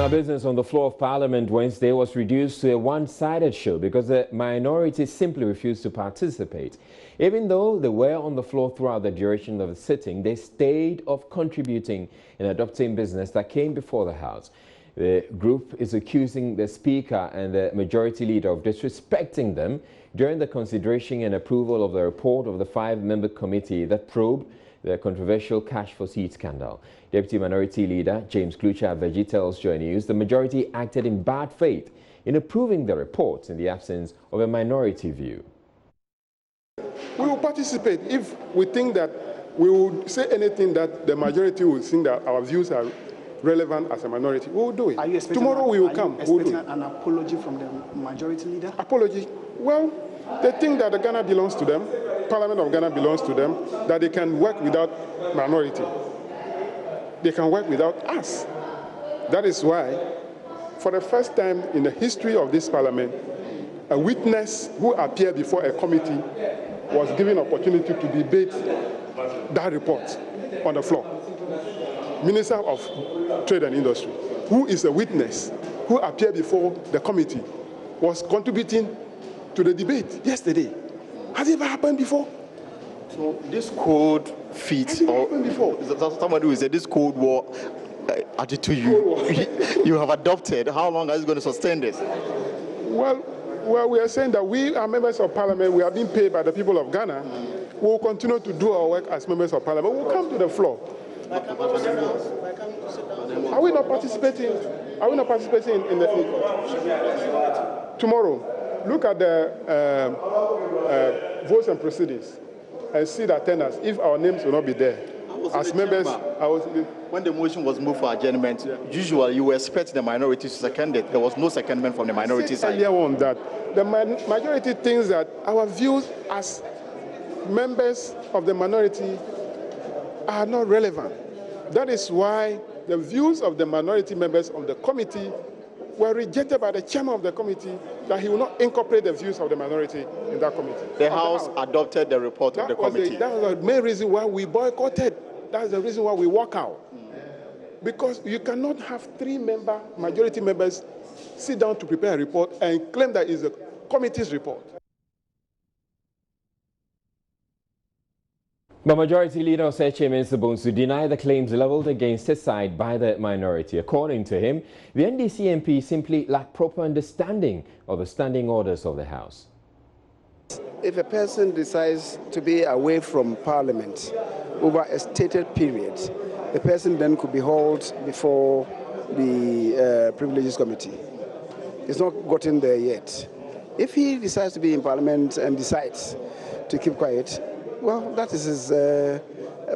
Now, business on the floor of Parliament Wednesday was reduced to a one-sided show because the minority simply refused to participate. Even though they were on the floor throughout the duration of the sitting, they stayed off contributing in adopting business that came before the House. The group is accusing the Speaker and the Majority Leader of disrespecting them during the consideration and approval of the report of the five-member committee that probed the controversial cash for seed scandal. Deputy Minority Leader James Klucha-Veggie tells Joy News the majority acted in bad faith in approving the report in the absence of a minority view. We will participate if we think that we will say anything that the majority will think that our views are relevant as a minority. We will do it. Tomorrow we will come. Are you expecting an apology from the majority leader? Apology? Well, they think that the Ghana belongs to them, Parliament of Ghana belongs to them, that they can work without minority. They can work without us. That is why, for the first time in the history of this Parliament, a witness who appeared before a committee was given opportunity to debate that report on the floor. Minister of Trade and Industry, who is a witness who appeared before the committee, was contributing to the debate yesterday. Has it ever happened before? So this code fits, or somebody who said this code war attitude you have adopted, how long are you going to sustain this? Well, we are saying that we are members of Parliament. We are being paid by the people of Ghana. We will continue to do our work as members of Parliament. We will come to the floor. Are we not participating? Are we not participating in the tomorrow? Look at the votes and proceedings and see the attendance. If our names will not be there, as members, when the motion was moved for adjournment, usually you expect the minority to second it. There was no secondment from the minority side. Earlier on that, the majority thinks that our views as members of the minority are not relevant. That is why the views of the minority members of the committee were rejected by the chairman of the committee, that he will not incorporate the views of the minority in that committee. The House adopted the report of the committee. That was the main reason why we boycotted. That's the reason why we walk out. Because you cannot have three-member majority members sit down to prepare a report and claim that it's a committee's report. But Majority Leader Oseche Mensah-Bonsu denied the claims leveled against his side by the minority. According to him, the NDC MP simply lacked proper understanding of the standing orders of the House. If a person decides to be away from Parliament over a stated period, the person then could be hauled before the Privileges Committee. It's not gotten there yet. If he decides to be in Parliament and decides to keep quiet, well, that is his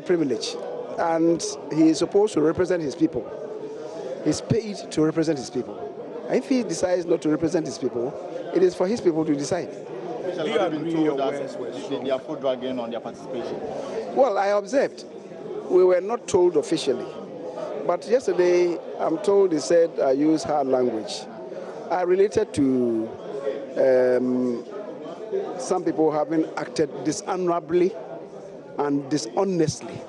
privilege. And he is supposed to represent his people. He's paid to represent his people. And if he decides not to represent his people, it is for his people to decide. Do you agree that they are full dragging on their participation? Well, I observed. We were not told officially. But yesterday, I'm told they said I use hard language. I related to some people having acted dishonorably and dishonestly.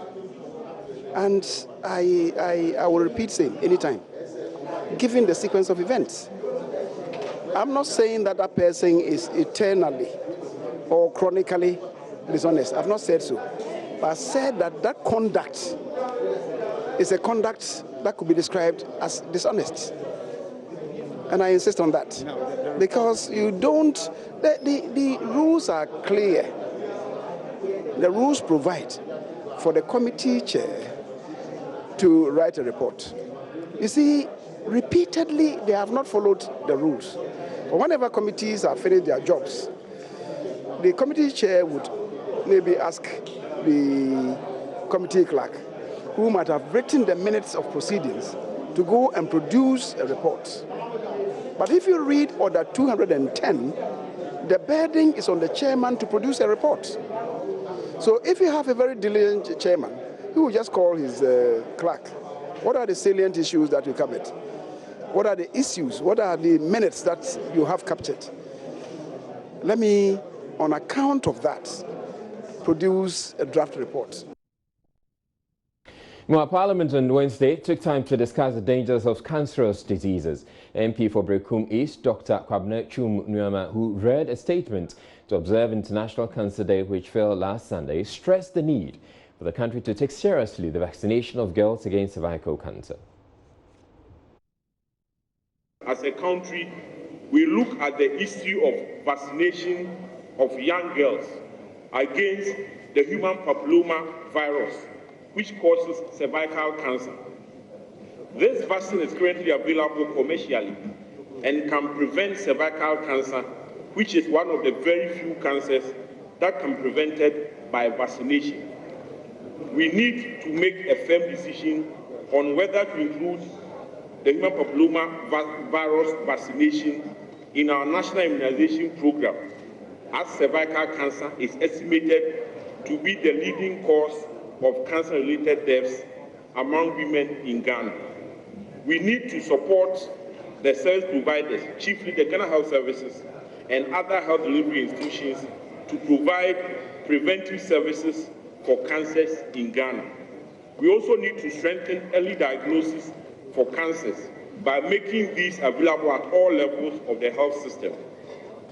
And I will repeat same anytime, given the sequence of events. I'm not saying that that person is eternally or chronically dishonest. I've not said so. But I said that that conduct is a conduct that could be described as dishonest. And I insist on that. Because you don't, the rules are clear. The rules provide for the committee chair to write a report. You see, repeatedly they have not followed the rules. But whenever committees have finished their jobs, the committee chair would maybe ask the committee clerk, who might have written the minutes of proceedings, to go and produce a report. But if you read Order 210, the burden is on the chairman to produce a report. So if you have a very diligent chairman, he will just call his clerk. What are the salient issues that you covered? What are the issues? What are the minutes that you have captured? Let me, on account of that, produce a draft report. Well, Parliament on Wednesday took time to discuss the dangers of cancerous diseases. MP for Berekum East, Dr. Kwabena Chum Nuama, who read a statement to observe International Cancer Day, which fell last Sunday, stressed the need for the country to take seriously the vaccination of girls against cervical cancer. As a country, we look at the issue of vaccination of young girls against the human papilloma virus, which causes cervical cancer. This vaccine is currently available commercially and can prevent cervical cancer, which is one of the very few cancers that can be prevented by vaccination. We need to make a firm decision on whether to include the human papilloma virus vaccination in our national immunization program, as cervical cancer is estimated to be the leading cause of cancer-related deaths among women in Ghana. We need to support the service providers, chiefly the Ghana Health Services and other health delivery institutions, to provide preventive services for cancers in Ghana. We also need to strengthen early diagnosis for cancers by making these available at all levels of the health system.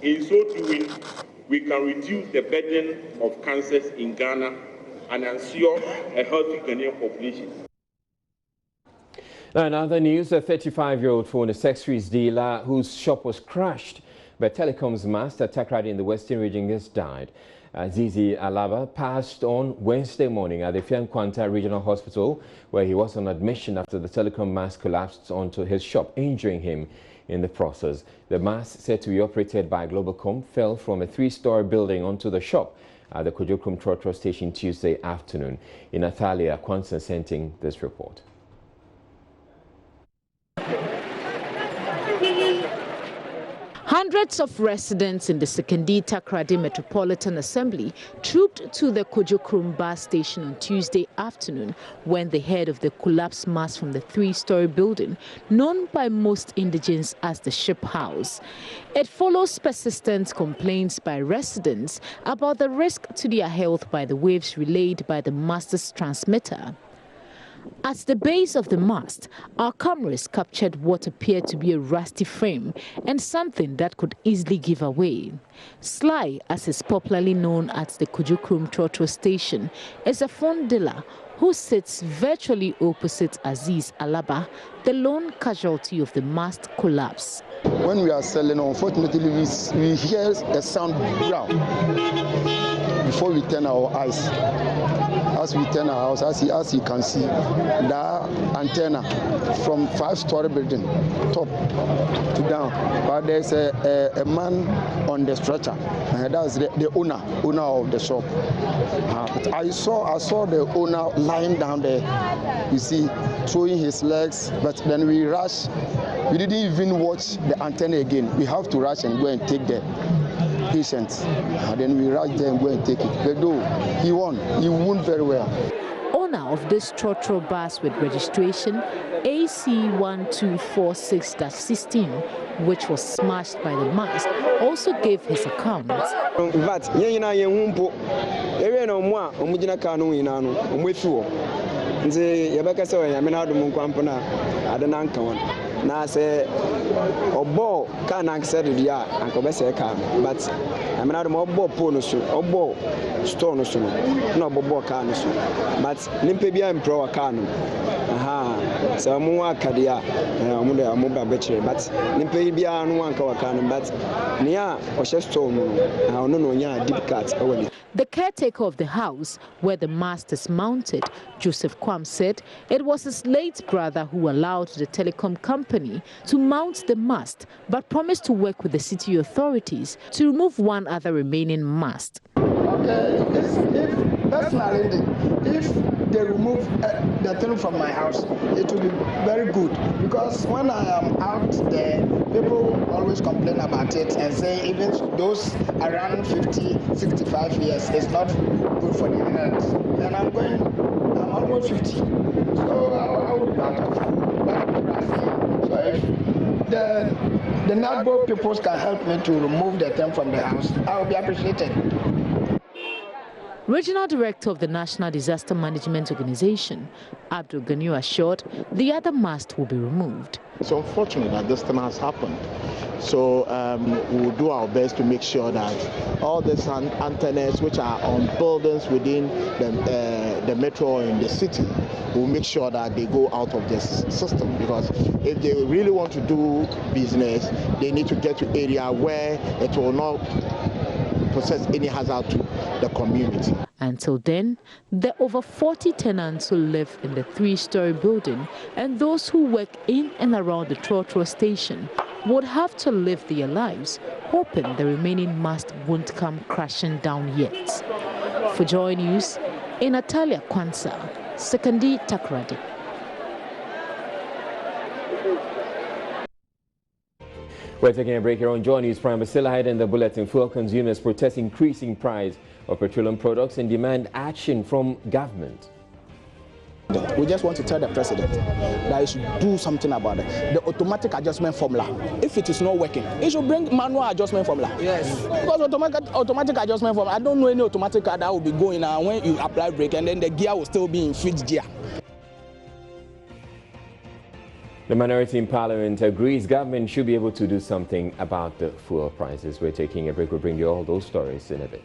In so doing, we can reduce the burden of cancers in Ghana and ensure a healthy Ghanaian population. Now, in other news, a 35-year-old phone accessories dealer whose shop was crashed by Telecom's mast at Takoradi in the Western region has died. Zizi Alaba passed on Wednesday morning at the Fiankwanta Regional Hospital, where he was on admission after the telecom mast collapsed onto his shop, injuring him in the process. The mast, said to be operated by Globalcom, fell from a 3-story building onto the shop at the Kujokrum Trotro station Tuesday afternoon. In Athalia, Kwanzaa sent in this report. Hundreds of residents in the Sekondi Takoradi Metropolitan Assembly trooped to the Kujokrum bus station on Tuesday afternoon when they heard of the collapsed mast from the 3-story building, known by most indigents as the Ship House. It follows persistent complaints by residents about the risk to their health by the waves relayed by the mast's transmitter. At the base of the mast, our cameras captured what appeared to be a rusty frame and something that could easily give away. Sly, as is popularly known at the Kujokrum Trotro station, is a phone dealer who sits virtually opposite Aziz Alaba, the lone casualty of the mast collapse. When we are selling, unfortunately, we hear a sound ground before we turn our eyes. As we turn our house, as you can see, the antenna from 5-story building, top to down. But there's a man on the stretcher, and that's the owner of the shop. I saw the owner lying down there, you see, throwing his legs, but then we rushed. We didn't even watch the antenna again. We have to rush and go and take the patient. And then we rush there and go and take it. But though he won very well. Owner of this Trotro bus with registration AC1246-16, which was smashed by the mast, also gave his account. Na say obo can accept the and come say car but I mean obo polo so obo store no so no obo car no so but nimpe bia impro car no so mu akadia mu de amu ba betre but nimpe bia no anka car no but nia o she store no no nya deep cut away. The caretaker of the house where the mast is mounted, Joseph Kwam, said it was his late brother who allowed the telecom company to mount the mast, but promised to work with the city authorities to remove one other remaining mast. Okay, if they remove the thing from my house, it will be very good, because when I am out there, people always complain about it and say even those around 50, 65 years, it's not good for the health. And I'm almost 50, so I will be part of biography. So if the NADBO people can help me to remove the thing from the house, I will be appreciated. Regional Director of the National Disaster Management Organization, Abdul Ganiu, assured the other mast will be removed. It's unfortunate that this thing has happened. So we'll do our best to make sure that all these antennas which are on buildings within the metro in the city, we'll make sure that they go out of this system, because if they really want to do business, they need to get to area where it will not possess any hazard to the community. Until then, the over 40 tenants who live in the 3-story building and those who work in and around the Trotro station would have to live their lives, hoping the remaining mast won't come crashing down yet. For Joy News, in Natalia Kwanza, Sekandi Takrady. We're taking a break here on Joy News Prime. Still ahead in the bulletin, fuel consumers protest increasing price of petroleum products and demand action from government. We just want to tell the president that he should do something about it. The automatic adjustment formula, if it is not working, he should bring manual adjustment formula. Yes. Because automatic adjustment formula, I don't know any automatic car that will be going when you apply brake and then the gear will still be in fifth gear. The minority in Parliament agrees government should be able to do something about the fuel prices. We're taking a break. We'll bring you all those stories in a bit.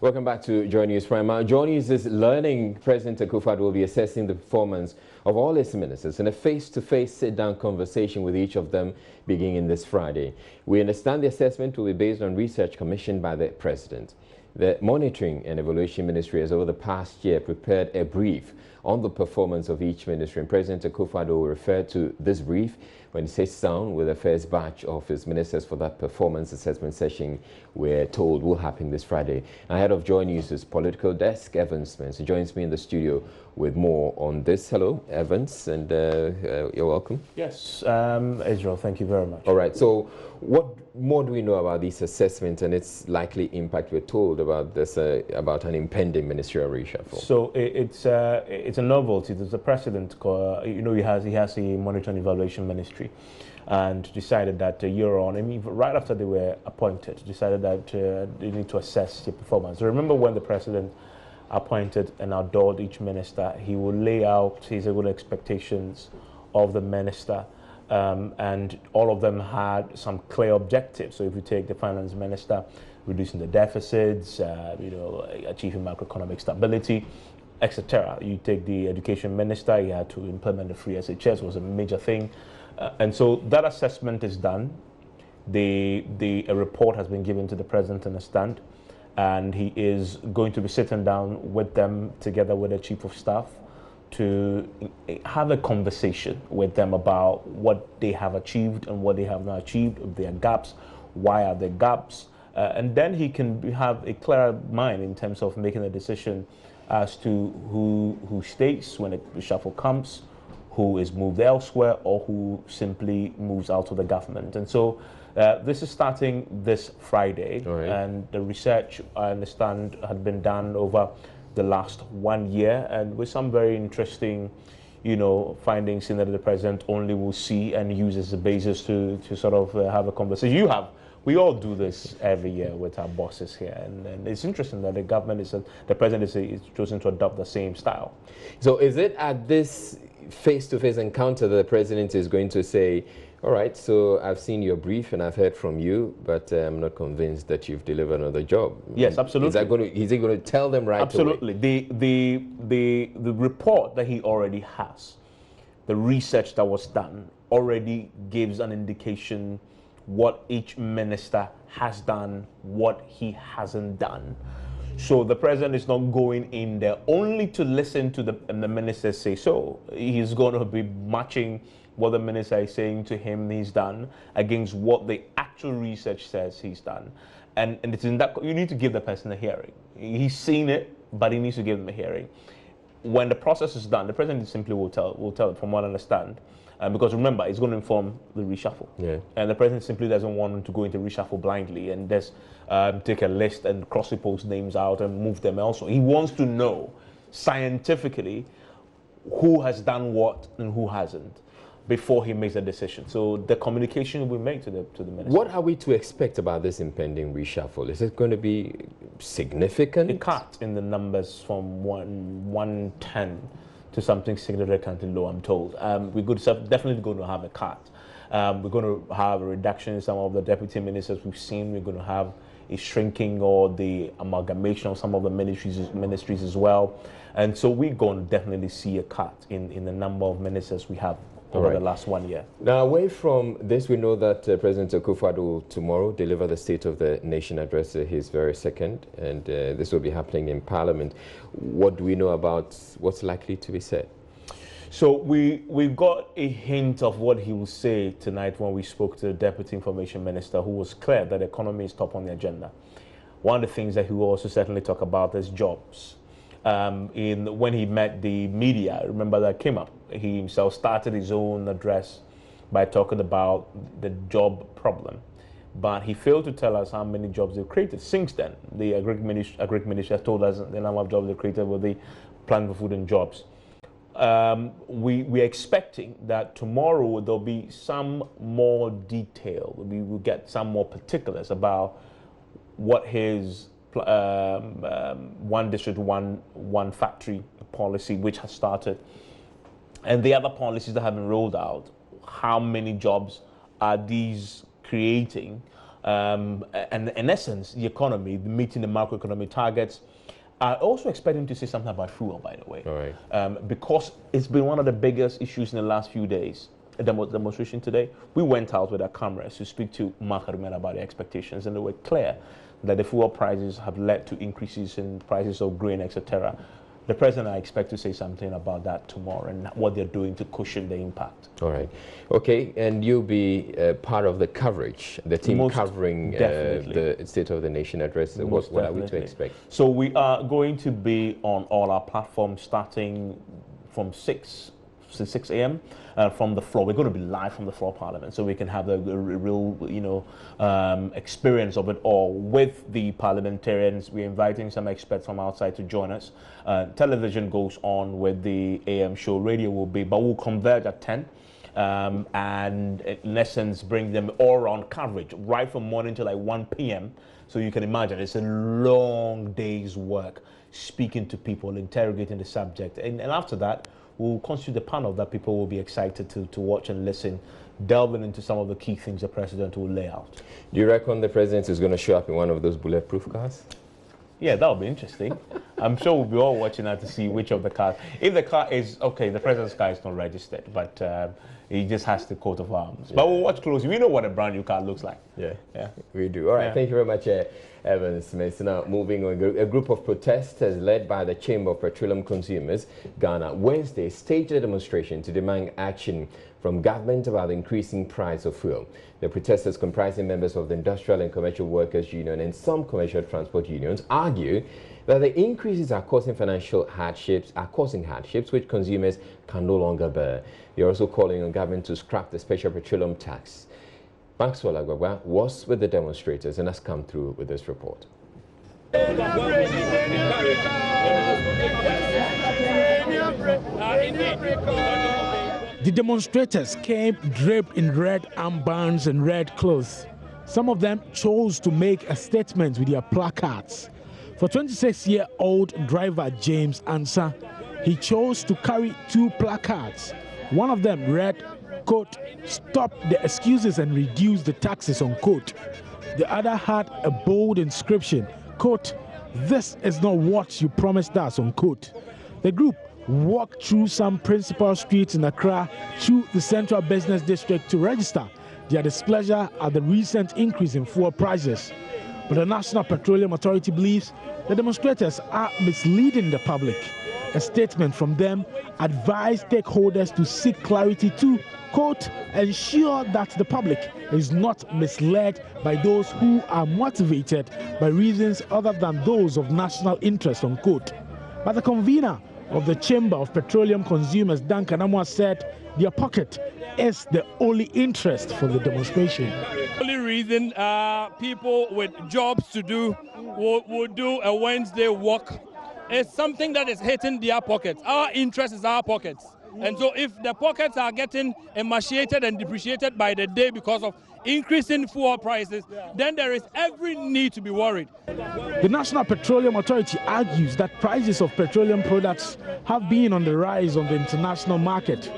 Welcome back to Joy News Prime. Joy News is learning President Akufo-Addo will be assessing the performance of all his ministers in a face-to-face sit-down conversation with each of them beginning this Friday. We understand the assessment will be based on research commissioned by the President. The Monitoring and Evaluation Ministry has over the past year prepared a brief on the performance of each ministry, and President Akufo-Addo will refer to this brief when he sits down with the first batch of his ministers for that performance assessment session we're told will happen this Friday. Ahead of Joy News' political desk, Evans Spencer joins me in the studio with more on this. Hello, Evans, and you're welcome. Yes, Israel, thank you very much. All right, so what more do we know about this assessment and its likely impact? We're told about this, about an impending ministerial reshuffle. So it's a novelty. There's a precedent. You know, he has a Monitoring and Evaluation Ministry, and decided that a year on, I mean, right after they were appointed, decided that they need to assess their performance. So remember when the president appointed and adored each minister, he will lay out his own expectations of the minister. And all of them had some clear objectives. So if you take the finance minister, reducing the deficits, achieving macroeconomic stability, etc. You take the education minister, he had to implement the free SHS, was a major thing. And so that assessment is done. A report has been given to the president in a stand, and he is going to be sitting down with them together with the chief of staff to have a conversation with them about what they have achieved and what they have not achieved, if there are gaps, why are there gaps, and then he can have a clearer mind in terms of making a decision as to who stays when the reshuffle comes, who is moved elsewhere, or who simply moves out of the government. And so this is starting this Friday, right. And the research, I understand, had been done over the last 1 year, and with some very interesting, findings in that the president only will see and use as a basis to sort of have a conversation. We all do this every year with our bosses here, and it's interesting that the president is choosing to adopt the same style. So is it at this face-to-face encounter that the president is going to say, all right, so I've seen your brief and I've heard from you, but I'm not convinced that you've delivered another job? Yes, absolutely. Is he going to tell them right absolutely. away? The report that he already has, the research that was done, already gives an indication what each minister has done, what he hasn't done. So the president is not going in there only to listen to the ministers say so. He's going to be matching what the minister is saying to him he's done against what the actual research says he's done. And it's in that, you need to give the person a hearing. He's seen it, but he needs to give them a hearing. When the process is done, the president simply will tell from what I understand. Because remember, it's going to inform the reshuffle. Yeah. And the president simply doesn't want him to go into reshuffle blindly and just take a list and cross people's names out and move them elsewhere. He wants to know scientifically who has done what and who hasn't. before he makes a decision. So the communication we make to the minister. What are we to expect about this impending reshuffle? Is it going to be significant? A cut in the numbers from 110 to something significantly low, I'm told. We're definitely going to have a cut. We're going to have a reduction in some of the deputy ministers we've seen. We're going to have a shrinking or the amalgamation of some of the ministries as well. And so we're going to definitely see a cut in the number of ministers we have over the last 1 year. Now, away from this, we know that President Akufo-Addo will tomorrow deliver the State of the Nation address, his very second, and this will be happening in Parliament. What do we know about what's likely to be said? So we got a hint of what he will say tonight when we spoke to the Deputy Information Minister, who was clear that the economy is top on the agenda. One of the things that he will also certainly talk about is jobs. When he met the media, remember that came up. He himself started his own address by talking about the job problem, but he failed to tell us how many jobs they've created. Since then, the Agric Minister has told us the number of jobs they've created with the Plan for Food and Jobs. We're expecting that tomorrow there'll be some more detail. We will get some more particulars about what his one district, one factory policy, which has started, and the other policies that have been rolled out. How many jobs are these creating? And in essence, the economy, meeting the macroeconomic targets. I also expect him to say something about fuel, by the way, because it's been one of the biggest issues in the last few days. A demonstration today, we went out with our cameras to speak to Mark Arumena about the expectations, and they were clear that the fuel prices have led to increases in prices of grain, etc. The president, I expect to say something about that tomorrow and what they're doing to cushion the impact. All right. Okay, and you'll be part of the coverage, the team covering the State of the Nation address. What are we to expect? So we are going to be on all our platforms starting from 6 a.m. From the floor. We're going to be live from the floor of Parliament, so we can have the real, experience of it all with the parliamentarians. We're inviting some experts from outside to join us. Television goes on with the AM show. Radio will be, but we'll converge at 10. And in essence, bring them all-round coverage right from morning to like 1 p.m. So you can imagine it's a long day's work, speaking to people, interrogating the subject, and after that, we'll constitute a panel that people will be excited to watch and listen, delving into some of the key things the president will lay out. Do you reckon the president is going to show up in one of those bulletproof cars? Yeah, that would be interesting. I'm sure we'll be all watching that to see which of the cars. If the car is, okay, the president's car is not registered, but he just has the coat of arms. Yeah. But we'll watch closely. We know what a brand new car looks like. Yeah, we do. All right, thank you very much, Evans Smith. Now, moving on, a group of protesters led by the Chamber of Petroleum Consumers, Ghana, Wednesday staged a demonstration to demand action from government about the increasing price of fuel. The protesters, comprising members of the Industrial and Commercial Workers Union and some commercial transport unions, argue that the increases are causing hardships which consumers can no longer bear. They are also calling on government to scrap the special petroleum tax. Maxwell Agbagba was with the demonstrators and has come through with this report. The demonstrators came draped in red armbands and red clothes. Some of them chose to make a statement with their placards. For 26-year-old driver James Ansah, he chose to carry 2 placards. One of them read, quote, "Stop the excuses and reduce the taxes," unquote. The other had a bold inscription, quote, "This is not what you promised us," unquote. The group walked through some principal streets in Accra through the Central Business District to register their displeasure at the recent increase in fuel prices. But the National Petroleum Authority believes the demonstrators are misleading the public. A statement from them advised stakeholders to seek clarity to, quote, "ensure that the public is not misled by those who are motivated by reasons other than those of national interest," unquote. But the convener of the Chamber of Petroleum Consumers, Duncan Amwa, said their pocket is the only interest for the demonstration. The only reason people with jobs to do will do a Wednesday walk is something that is hitting their pockets. Our interest is our pockets. And so if the pockets are getting emaciated and depreciated by the day because of increasing fuel prices, then there is every need to be worried. The National Petroleum Authority argues that prices of petroleum products have been on the rise on the international market.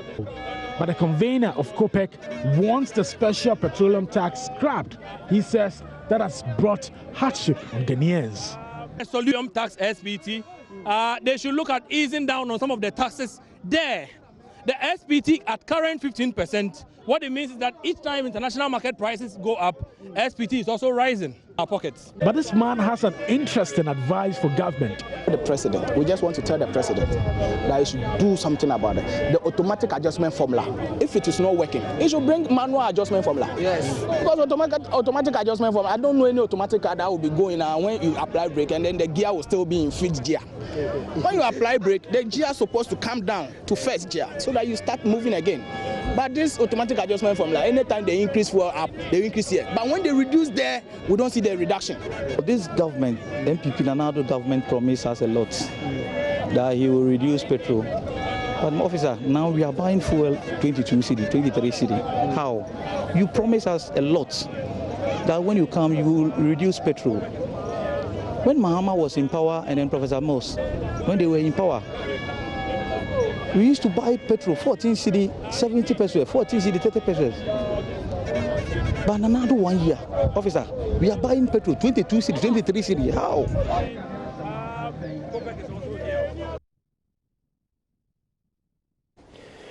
But the convener of COPEC wants the special petroleum tax scrapped. He says that has brought hardship on Ghanaians. Petroleum tax SPT, they should look at easing down on some of the taxes there. The SPT at current 15%, what it means is that each time international market prices go up, SPT is also rising our pockets. But this man has an interesting advice for government. The president, we just want to tell the president that he should do something about it. The automatic adjustment formula, if it is not working, he should bring manual adjustment formula. Yes. Because automatic adjustment formula, I don't know any automatic car that will be going when you apply brake and then the gear will still be in fifth gear. When you apply brake, the gear is supposed to come down to first gear so that you start moving again. But this automatic adjustment formula, anytime they increase fuel up, they increase here. But when they reduce there, we don't see the reduction. This government, MPP Nanado government promised us a lot that he will reduce petrol. But officer, now we are buying fuel 22 cedi, 23 cedi. How? You promised us a lot that when you come, you will reduce petrol. When Mahama was in power and then Professor Moss, when they were in power, we used to buy petrol 14 cedi, 70 pesos, 14 cedi, 30 pesos. But another 1 year, officer, we are buying petrol 22 cedi, 23 cedi. How?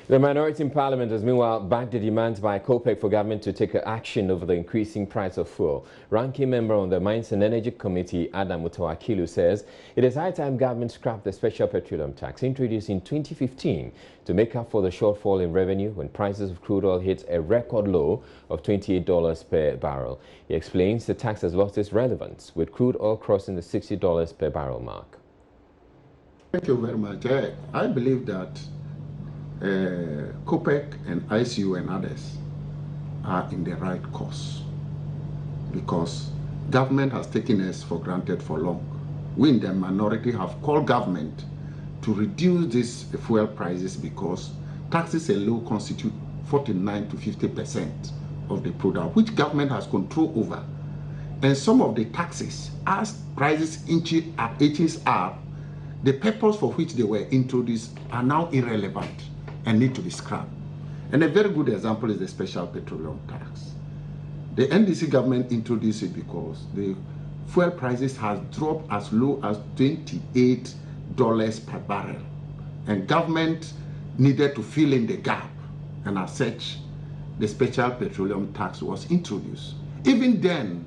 The minority in Parliament has meanwhile backed the demands by COPEC for government to take action over the increasing price of fuel. Ranking member on the Mines and Energy Committee, Adam Mutawakilu, says it is high time government scrap the special petroleum tax introduced in 2015 to make up for the shortfall in revenue when prices of crude oil hit a record low of $28 per barrel. He explains the tax has lost its relevance with crude oil crossing the $60 per barrel mark. Thank you very much. I believe that COPEC and ICU and others are in the right course because government has taken us for granted for long. We in the minority have called government to reduce these fuel prices because taxes alone constitute 49 to 50% of the product, which government has control over. And some of the taxes, as prices inches up, the purpose for which they were introduced are now irrelevant and need to be scrapped. And a very good example is the special petroleum tax. The NDC government introduced it because the fuel prices has dropped as low as $28 per barrel. And government needed to fill in the gap. And as such, the special petroleum tax was introduced. Even then,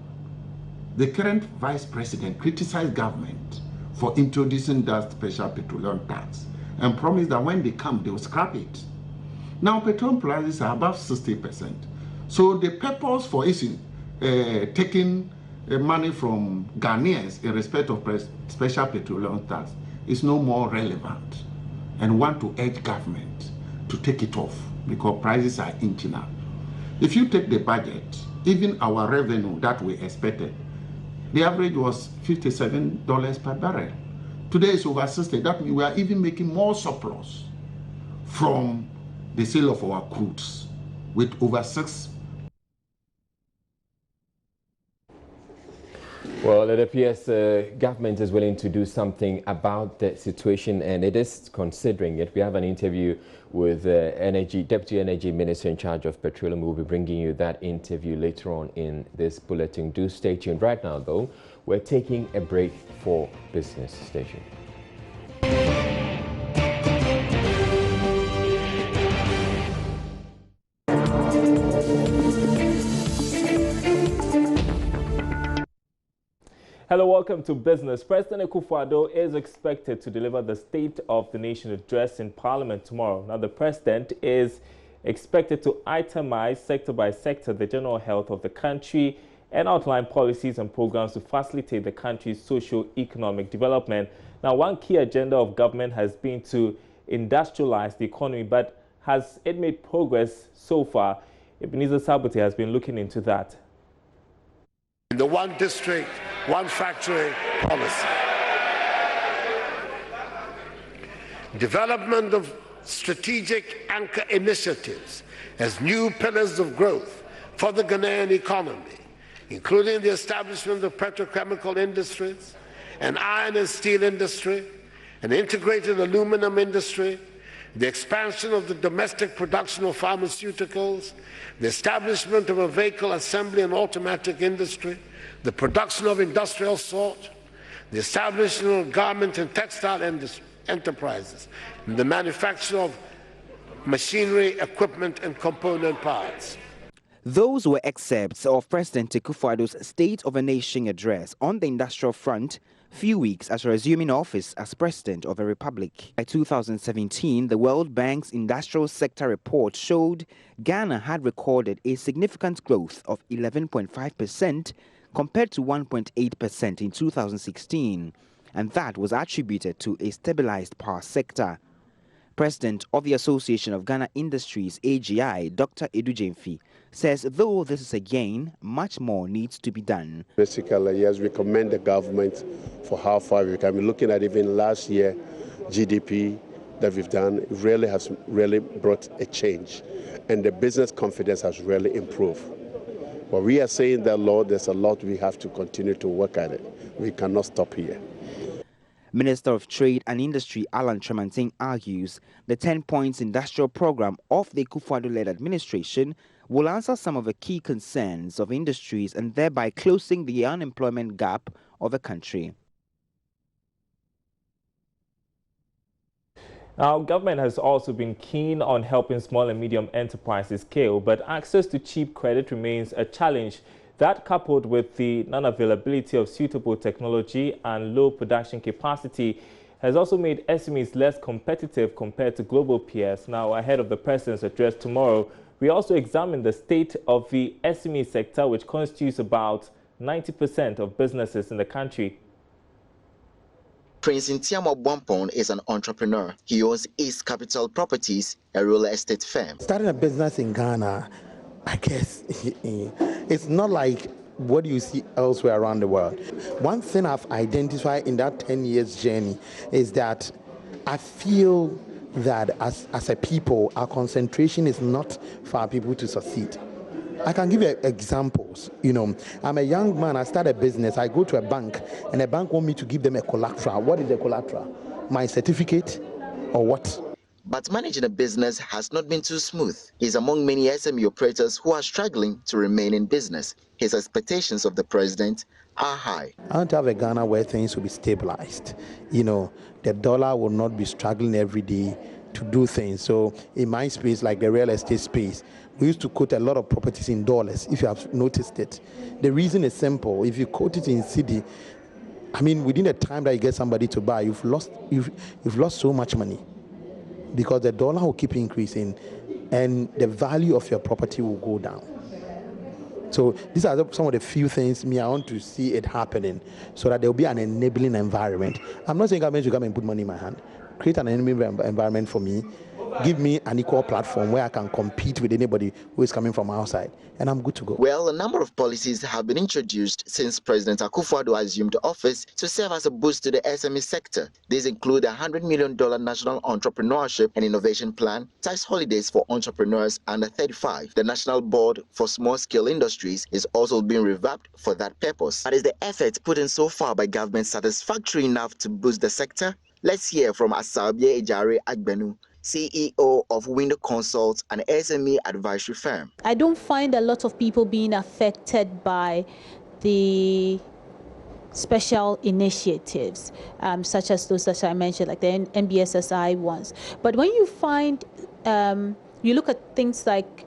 the current vice president criticized government for introducing that special petroleum tax and promised that when they come, they will scrap it. Now, petroleum prices are above 60%. So the purpose for taking money from Ghanaians in respect of special petroleum tax is no more relevant, and want to urge government to take it off because prices are inching up. If you take the budget, even our revenue that we expected, the average was $57 per barrel. Today is over 60. That means we are even making more surplus from the sale of our crudes with over 6. Well, it appears government is willing to do something about the situation, and it is considering it. We have an interview with Deputy Energy Minister in charge of petroleum. We'll be bringing you that interview later on in this bulletin. Do stay tuned. Right now, though, we're taking a break for business station. Hello, welcome to Business. President Akufo-Addo is expected to deliver the State of the Nation address in Parliament tomorrow. Now, the president is expected to itemize sector by sector the general health of the country and outline policies and programs to facilitate the country's socio-economic development. Now, one key agenda of government has been to industrialize the economy, but has it made progress so far? Ebenezer Sabote has been looking into that. The one district, one factory policy. Development of strategic anchor initiatives as new pillars of growth for the Ghanaian economy, including the establishment of petrochemical industries, an iron and steel industry, an integrated aluminum industry, the expansion of the domestic production of pharmaceuticals, the establishment of a vehicle assembly and automatic industry, the production of industrial salt, the establishment of garment and textile enterprises, and the manufacture of machinery, equipment, and component parts. Those were excerpts of President Akufo-Addo's State of a Nation address on the industrial front, few weeks after resuming office as President of a Republic. By 2017, the World Bank's industrial sector report showed Ghana had recorded a significant growth of 11.5% compared to 1.8% in 2016, and that was attributed to a stabilized power sector. President of the Association of Ghana Industries, AGI, Dr. Edu Jemfi, says though this is a gain, much more needs to be done. Basically, yes, we commend the government for how far we can be. Looking at even last year, GDP that we've done really has brought a change, and the business confidence has really improved. But we are saying that, Lord, there's a lot we have to continue to work at it. We cannot stop here. Minister of Trade and Industry Alan Tremantin argues the 10 points industrial program of the Akufo-Addo-led administration will answer some of the key concerns of industries and thereby closing the unemployment gap of the country. Our government has also been keen on helping small and medium enterprises scale, but access to cheap credit remains a challenge. That, coupled with the non-availability of suitable technology and low production capacity, has also made SMEs less competitive compared to global peers. Now, ahead of the President's address tomorrow, we also examine the state of the SME sector, which constitutes about 90% of businesses in the country. Prince Ntiamo Bwampong is an entrepreneur. He owns East Capital Properties, a real estate firm. Starting a business in Ghana, I guess it's not like what you see elsewhere around the world. One thing I've identified in that 10 years journey is that I feel that as a people, our concentration is not for our people to succeed. I can give you examples. You know, I'm a young man, I start a business, I go to a bank, and the bank want me to give them a collateral. What is the collateral? My certificate or what? But managing a business has not been too smooth. He's among many SME operators who are struggling to remain in business. His expectations of the president are high. I want to have a Ghana where things will be stabilized. You know, the dollar will not be struggling every day to do things. So in my space, like the real estate space, we used to quote a lot of properties in dollars, if you have noticed it. The reason is simple. If you quote it in cedi, I mean, within the time that you get somebody to buy, you've lost so much money, because the dollar will keep increasing and the value of your property will go down. So these are some of the few things I want to see it happening so that there will be an enabling environment. I'm not saying government should come and put money in my hand. Create an enabling environment for me. Give me an equal platform where I can compete with anybody who is coming from outside, and I'm good to go. Well, a number of policies have been introduced since President Akufo-Addo assumed office to serve as a boost to the SME sector. These include a $100 million National Entrepreneurship and Innovation Plan, tax holidays for entrepreneurs under 35. The National Board for Small-Scale Industries is also being revamped for that purpose. But is the effort put in so far by government satisfactory enough to boost the sector? Let's hear from Asabie Ejare Agbenu, CEO of Window Consult, an SME advisory firm. I don't find a lot of people being affected by the special initiatives, such as those that I mentioned, like the NBSSI ones. But when you find, you look at things like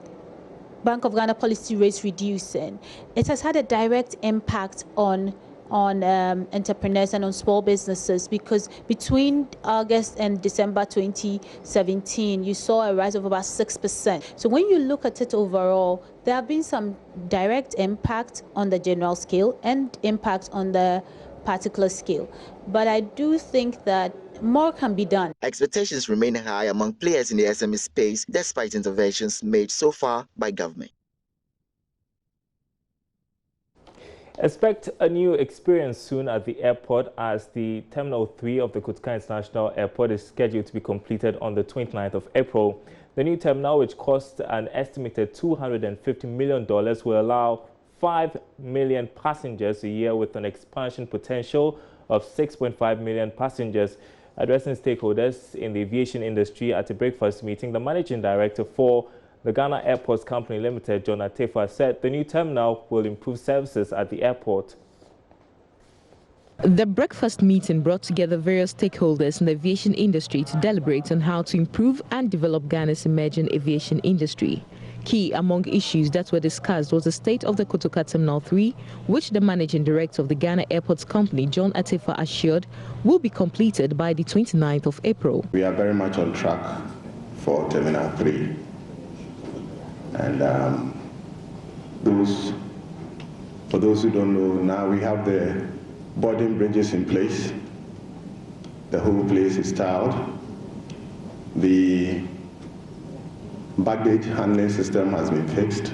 Bank of Ghana policy rates reducing, it has had a direct impact on entrepreneurs and on small businesses, because between August and December 2017, you saw a rise of about 6%. So when you look at it overall, there have been some direct impact on the general scale and impact on the particular scale. But I do think that more can be done. Expectations remain high among players in the SME space, despite interventions made so far by government. Expect a new experience soon at the airport, as the Terminal 3 of the Kotoka International Airport is scheduled to be completed on the 29th of April. The new terminal, which costs an estimated $250 million, will allow 5 million passengers a year with an expansion potential of 6.5 million passengers. Addressing stakeholders in the aviation industry at a breakfast meeting, the managing director for the Ghana Airports Company Limited, John Atefa, said the new terminal will improve services at the airport. The breakfast meeting brought together various stakeholders in the aviation industry to deliberate on how to improve and develop Ghana's emerging aviation industry. Key among issues that were discussed was the state of the Kotoka Terminal 3, which the managing director of the Ghana Airports Company, John Atefa, assured will be completed by the 29th of April. We are very much on track for Terminal 3. And for those who don't know, now we have the boarding bridges in place. The whole place is tiled. The baggage handling system has been fixed.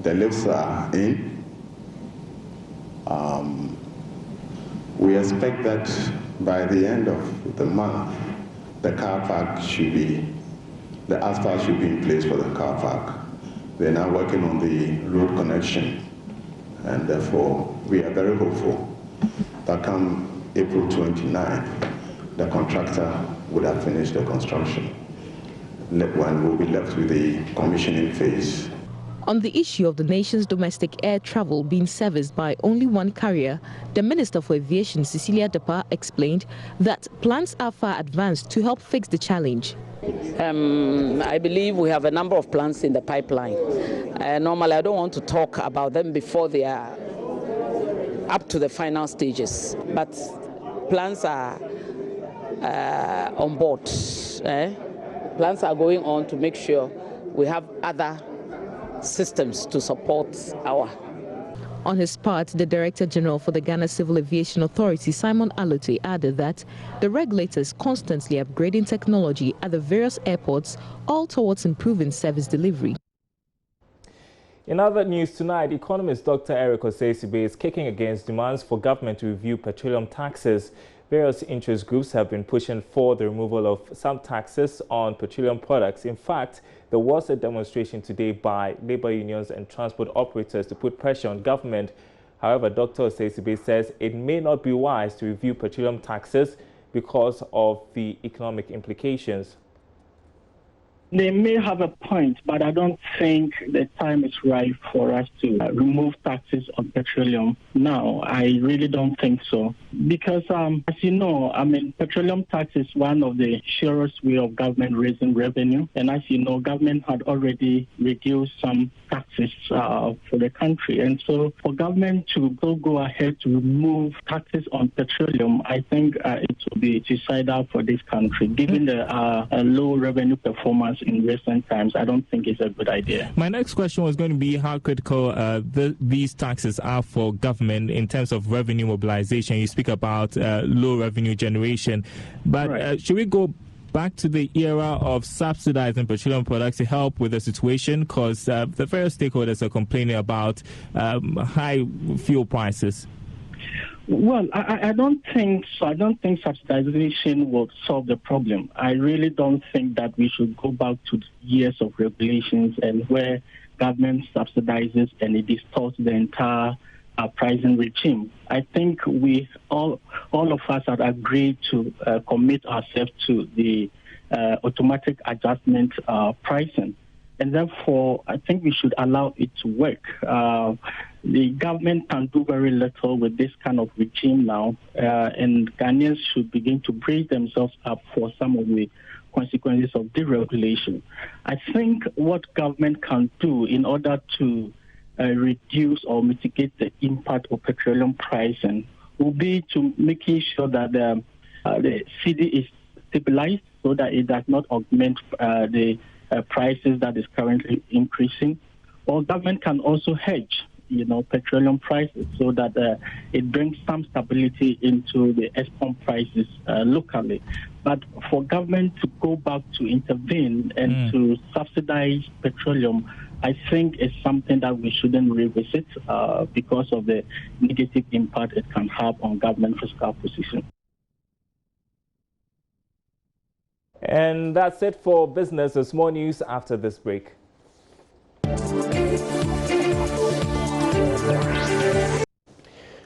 The lifts are in. We expect that by the end of the month, the car park should be, the asphalt should be in place for the car park. They're now working on the road connection, and therefore we are very hopeful that come April 29th, the contractor would have finished the construction. One will be left with the commissioning phase. On the issue of the nation's domestic air travel being serviced by only one carrier, the Minister for Aviation, Cecilia Dapa, explained that plans are far advanced to help fix the challenge. I believe we have a number of plans in the pipeline. Normally, I don't want to talk about them before they are up to the final stages, but plans are on board. Plans are going on to make sure we have other systems to support our. On his part, the Director General for the Ghana Civil Aviation Authority, Simon Alote, added that the regulators constantly upgrading technology at the various airports, all towards improving service delivery. In other news tonight, economist Dr. Eric Osei-Sibe is kicking against demands for government to review petroleum taxes. Various interest groups have been pushing for the removal of some taxes on petroleum products. In fact, there was a demonstration today by labor unions and transport operators to put pressure on government. However, Dr. Osei-Sibe says it may not be wise to review petroleum taxes because of the economic implications. They may have a point, but I don't think the time is right for us to remove taxes on petroleum now. I really don't think so. Because, as you know, petroleum tax is one of the surest way of government raising revenue. And as you know, government had already reduced some taxes for the country. And so for government to go ahead to remove taxes on petroleum, I think it will be suicidal for this country. Given the low revenue performance in recent times, I don't think it's a good idea. My next question was going to be how critical these taxes are for government in terms of revenue mobilization. You speak about low revenue generation, but right. Should we go back to the era of subsidizing petroleum products to help with the situation? Because the various stakeholders are complaining about high fuel prices. Well, I don't think so. I don't think subsidization will solve the problem. I really don't think that we should go back to years of regulations and where government subsidizes and it distorts the entire pricing regime. I think we all of us have agreed to commit ourselves to the automatic adjustment pricing. And therefore, I think we should allow it to work. The government can do very little with this kind of regime now, and Ghanaians should begin to brace themselves up for some of the consequences of deregulation. I think what government can do in order to reduce or mitigate the impact of petroleum pricing will be to making sure that the cedi is stabilized so that it does not augment the prices that is currently increasing. Or government can also hedge. petroleum prices, so that it brings some stability into the export prices locally. But for government to go back to intervene and to subsidize petroleum, I think it's something that we shouldn't revisit because of the negative impact it can have on government fiscal position. And that's it for business. There's more news after this break.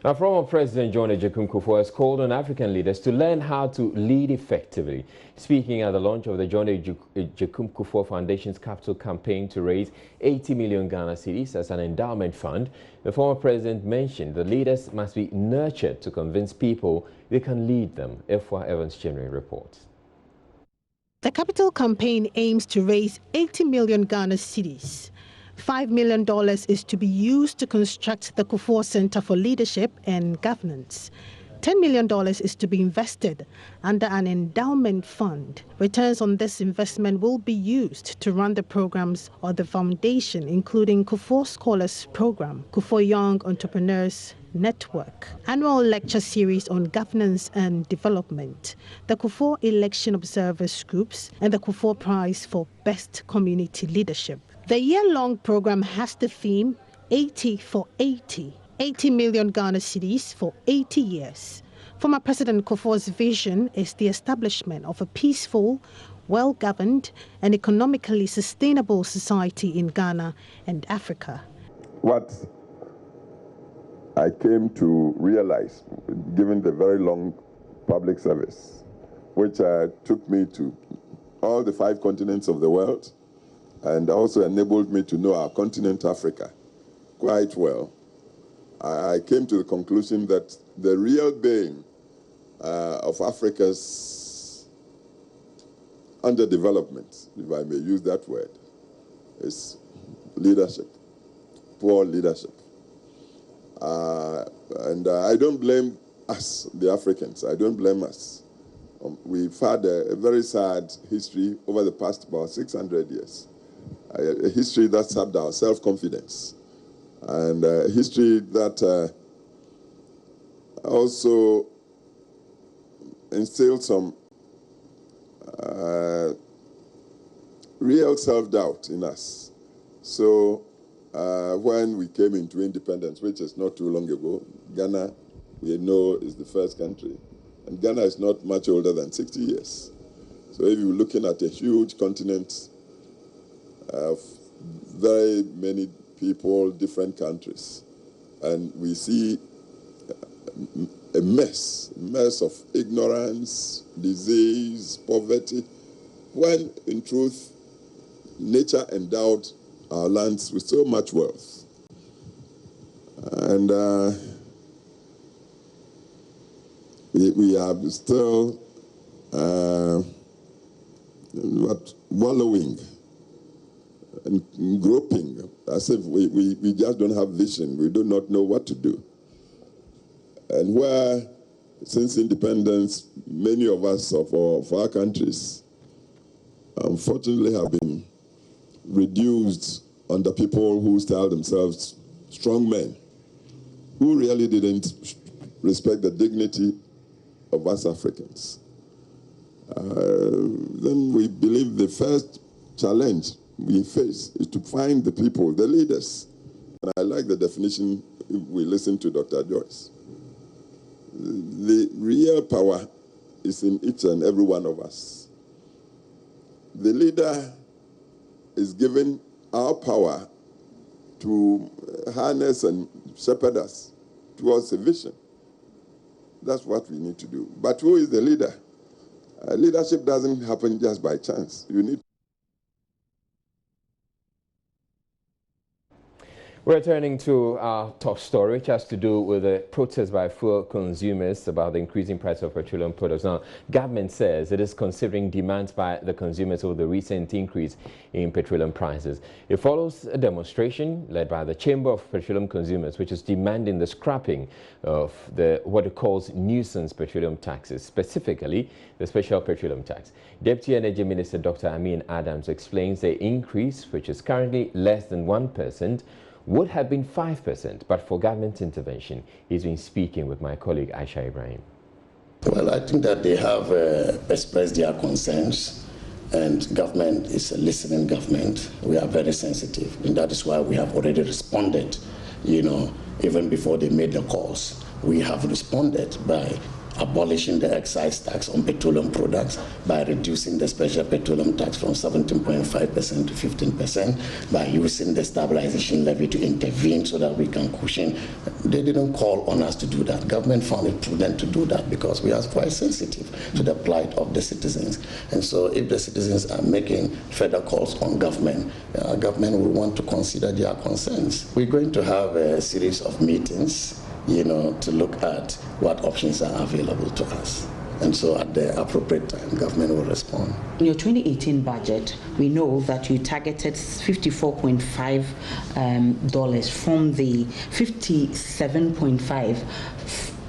Now, former President John Agyekum Kufuor has called on African leaders to learn how to lead effectively. Speaking at the launch of the John Agyekum Kufuor Foundation's capital campaign to raise 80 million Ghana cedis as an endowment fund, the former president mentioned the leaders must be nurtured to convince people they can lead them. Efwa Evans-Chenry reports. The capital campaign aims to raise 80 million Ghana cedis. $5 million is to be used to construct the Kufuor Center for Leadership and Governance. $10 million is to be invested under an endowment fund. Returns on this investment will be used to run the programs of the foundation, including Kufuor Scholars Program, Kufuor Young Entrepreneurs Network, annual lecture series on governance and development, the Kufuor Election Observers Groups, and the Kufuor Prize for Best Community Leadership. The year-long program has the theme 80 for 80, 80 million Ghana cedis for 80 years. Former President Kufuor's vision is the establishment of a peaceful, well-governed, and economically sustainable society in Ghana and Africa. What I came to realize, given the very long public service, which took me to all the 5 continents of the world, and also enabled me to know our continent, Africa, quite well, I came to the conclusion that the real bane of Africa's underdevelopment, if I may use that word, is leadership, poor leadership. And I don't blame us, the Africans. I don't blame us. We've had a very sad history over the past about 600 years. A history that sapped our self-confidence, and a history that also instilled some real self-doubt in us. So when we came into independence, which is not too long ago, Ghana, we know, is the first country. And Ghana is not much older than 60 years. So if you're looking at a huge continent of very many people, different countries, and we see a mess of ignorance, disease, poverty, when in truth, nature endowed our lands with so much wealth. And we are still wallowing and groping as if we just don't have vision. We do not know what to do. And where, since independence, many of us of our countries, unfortunately, have been reduced under people who style themselves strong men, who really didn't respect the dignity of us Africans. Then we believe the first challenge we face is to find the people, the leaders. And I like the definition if we listen to Dr. Joyce. The real power is in each and every one of us. The leader is given our power to harness and shepherd us towards a vision. That's what we need to do. But who is the leader? Leadership doesn't happen just by chance. You need. We're turning to our top story, which has to do with the protest by fuel consumers about the increasing price of petroleum products. Now, government says it is considering demands by the consumers over the recent increase in petroleum prices. It follows a demonstration led by the Chamber of Petroleum Consumers, which is demanding the scrapping of what it calls nuisance petroleum taxes, specifically the special petroleum tax. Deputy Energy Minister Dr. Amin Adams explains the increase, which is currently less than 1%, would have been 5%, but for government intervention. He's been speaking with my colleague Aisha Ibrahim. Well, I think that they have expressed their concerns, and government is a listening government. We are very sensitive, and that is why we have already responded, even before they made the calls. We have responded by abolishing the excise tax on petroleum products, by reducing the special petroleum tax from 17.5% to 15%, by using the stabilization levy to intervene so that we can cushion. They didn't call on us to do that. Government found it prudent to do that because we are quite sensitive to the plight of the citizens. And so if the citizens are making further calls on government, government will want to consider their concerns. We're going to have a series of meetings to look at what options are available to us. And so at the appropriate time, government will respond. In your 2018 budget, we know that you targeted $54.5 from the 57.5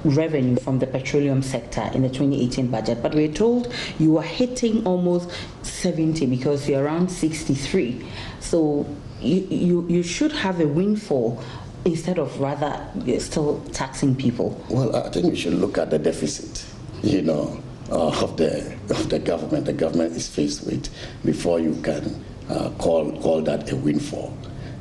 revenue from the petroleum sector in the 2018 budget, but we're told you are hitting almost 70 because you're around 63. So you should have a windfall instead of rather still taxing people. Well, I think we should look at the deficit, of the government. The government is faced with before you can call that a windfall.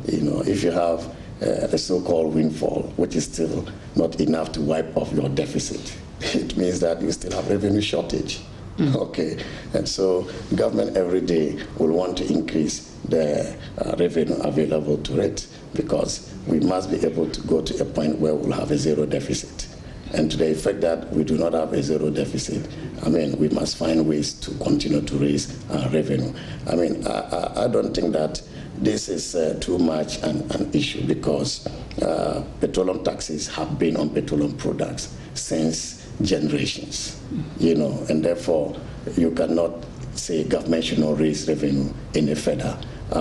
If you have a so-called windfall, which is still not enough to wipe off your deficit, it means that you still have revenue shortage. Okay, and so government every day will want to increase the revenue available to it because we must be able to go to a point where we'll have a zero deficit. And to the effect that we do not have a zero deficit, we must find ways to continue to raise revenue. I don't think that this is too much an issue because petroleum taxes have been on petroleum products since generations, and therefore you cannot say government should not raise revenue any further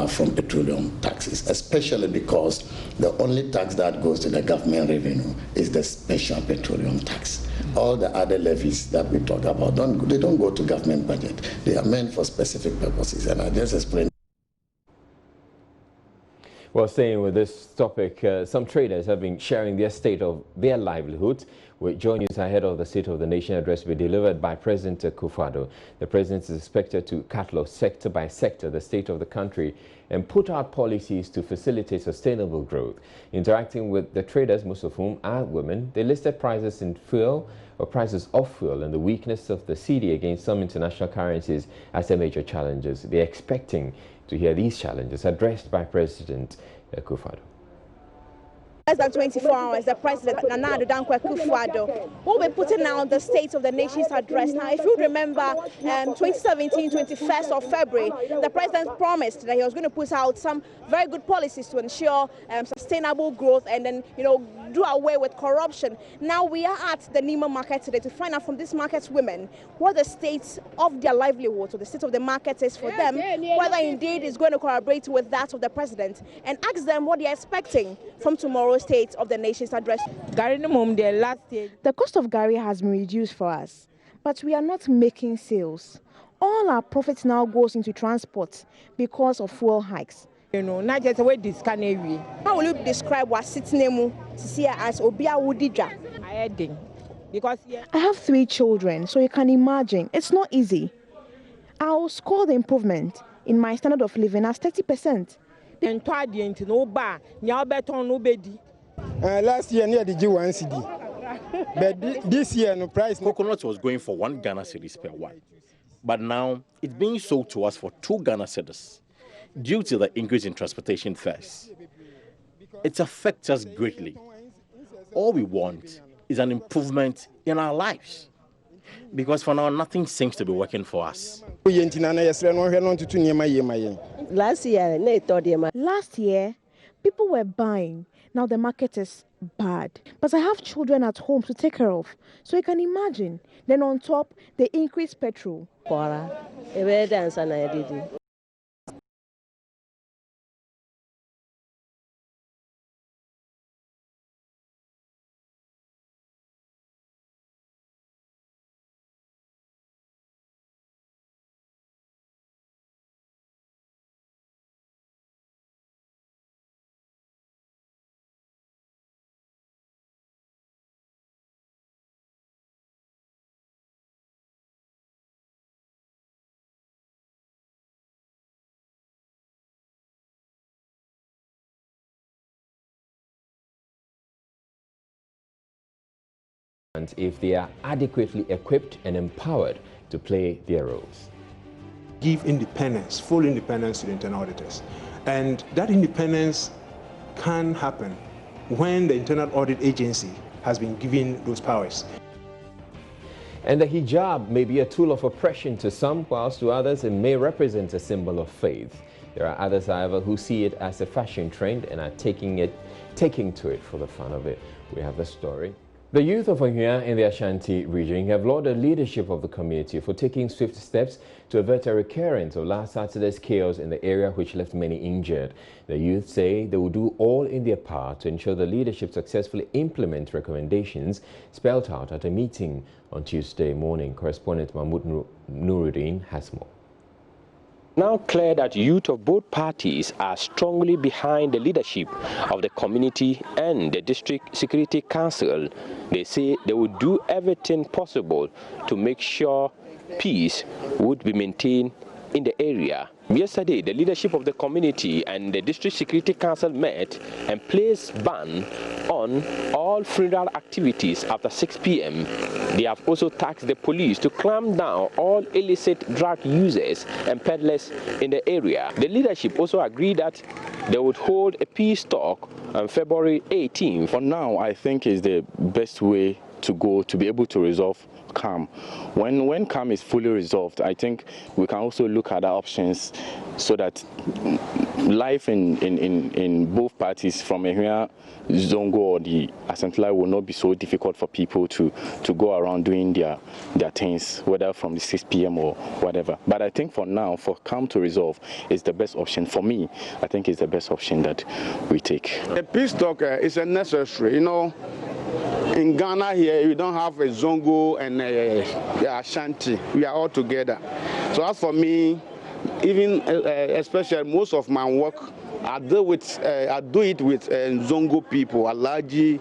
from petroleum taxes, especially because the only tax that goes to the government revenue is the special petroleum tax. All the other levies that we talk about, they don't go to government budget. They are meant for specific purposes, and I just explained. Well, staying with this topic, some traders have been sharing their state of their livelihood. We join news ahead of the State of the Nation address to be delivered by President Akufo-Addo. The president is expected to catalog sector by sector the state of the country and put out policies to facilitate sustainable growth. Interacting with the traders, most of whom are women, they listed prices in fuel or prices of fuel and the weakness of the cedi against some international currencies as their major challenges. They're expecting to hear these challenges addressed by President Akufo-Addo. Less than 24 hours, the President, Nana Addo Dankwa Akufo-Addo, will be putting out the State of the Nation's address. Now, if you remember, 2017, 21st of February, the President promised that he was going to put out some very good policies to ensure sustainable growth and then, do away with corruption. Now, we are at the Nima market today to find out from these market women what the state of their livelihood, or the state of the market is for them, whether indeed it's going to corroborate with that of the President, and ask them what they're expecting from tomorrow's State of the Nation's address. The cost of Gary has been reduced for us, but we are not making sales. All our profits now goes into transport because of fuel hikes. How will you describe what Sitnemu as Obia Wudija? I have 3 children, so you can imagine it's not easy. I'll score the improvement in my standard of living as 30%. Last year near the G1 CD, but this year the price. Coconut was going for 1 Ghana cedis per one, but now it's being sold to us for 2 Ghana cedis due to the increase in transportation fares. It affects us greatly. All we want is an improvement in our lives, because for now nothing seems to be working for us. Last year, people were buying. Now the market is bad. But I have children at home to take care of. So you can imagine. Then on top, they increase petrol. and if they are adequately equipped and empowered to play their roles. Give independence, full independence to the internal auditors. And that independence can happen when the Internal Audit Agency has been given those powers. And the hijab may be a tool of oppression to some, whilst to others it may represent a symbol of faith. There are others, however, who see it as a fashion trend and are taking to it for the fun of it. We have the story. The youth of Ohia in the Ashanti region have lauded the leadership of the community for taking swift steps to avert a recurrence of last Saturday's chaos in the area, which left many injured. The youth say they will do all in their power to ensure the leadership successfully implement recommendations spelled out at a meeting on Tuesday morning. Correspondent Mahmoud Nuruddin has more. Now clear that youth of both parties are strongly behind the leadership of the community and the District Security Council. They say they would do everything possible to make sure peace would be maintained in the area. Yesterday, the leadership of the community and the District Security Council met and placed ban on all funeral activities after 6 p.m. They have also tasked the police to clamp down all illicit drug users and peddlers in the area. The leadership also agreed that they would hold a peace talk on February 18th. For now, I think is the best way to go to be able to resolve calm. When calm is fully resolved, I think we can also look at the options so that life in both parties from Ehua, Zongo or the Asantla will not be so difficult for people to go around doing their things, whether from the 6 p.m. or whatever. But I think for now, for calm to resolve is the best option. For me, I think it's the best option that we take. A peace talk is necessary, you know. In Ghana here, we don't have a Zongo and a Ashanti. We are all together. So as for me, even especially most of my work, I do it with Zongo people, Alaji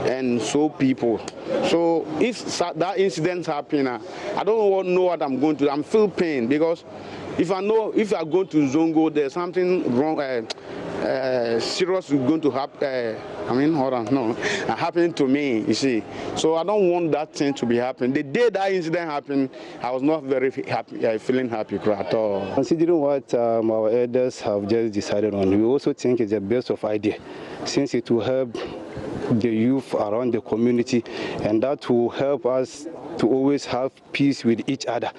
and so people. So if that incident happen, I don't know what I'm going to do. I'm feel pain because if I know if I go to Zongo, there's something wrong. Serious is going to happen. Happening to me, you see. So I don't want that thing to be happening. The day that incident happened, I was not very happy, feeling happy at all. Considering what our elders have just decided on, we also think it's the best of idea, since it will help the youth around the community, and that will help us to always have peace with each other,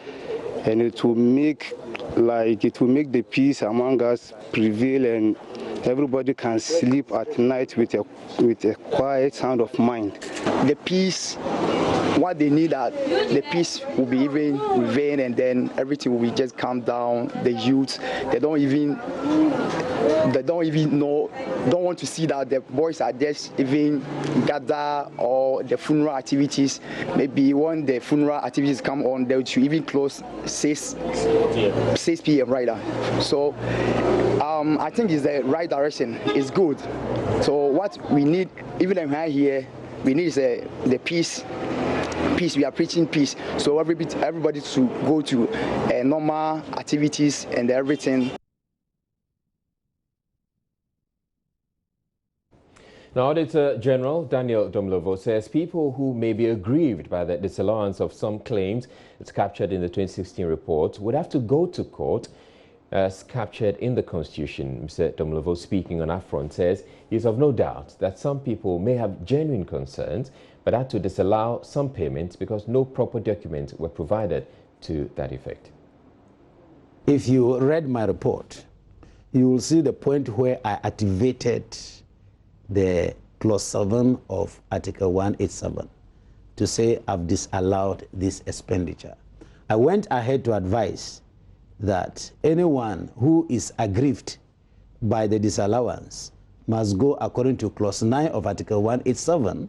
and it will make the peace among us prevail, and everybody can sleep at night with a quiet sound of mind. The peace, what they need, that the peace will be even revained, and then everything will be just calm down. The youth, they don't want to see that the boys are just even gather or the funeral activities. Maybe when the funeral activities come on, they should even close 6 p.m. right now. So I think it's the right direction. It's good. So what we need, even if we're here, we need is the peace. Peace. We are preaching peace. So everybody should go to normal activities and everything. Now, Auditor General Daniel Domlovo says people who may be aggrieved by the disallowance of some claims as captured in the 2016 report would have to go to court as captured in the Constitution. Mr. Domlovo, speaking on Affront, says he is of no doubt that some people may have genuine concerns but had to disallow some payments because no proper documents were provided to that effect. If you read my report, you will see the point where I activated the clause 7 of Article 187 to say I've disallowed this expenditure. I went ahead to advise that anyone who is aggrieved by the disallowance must go according to clause 9 of Article 187,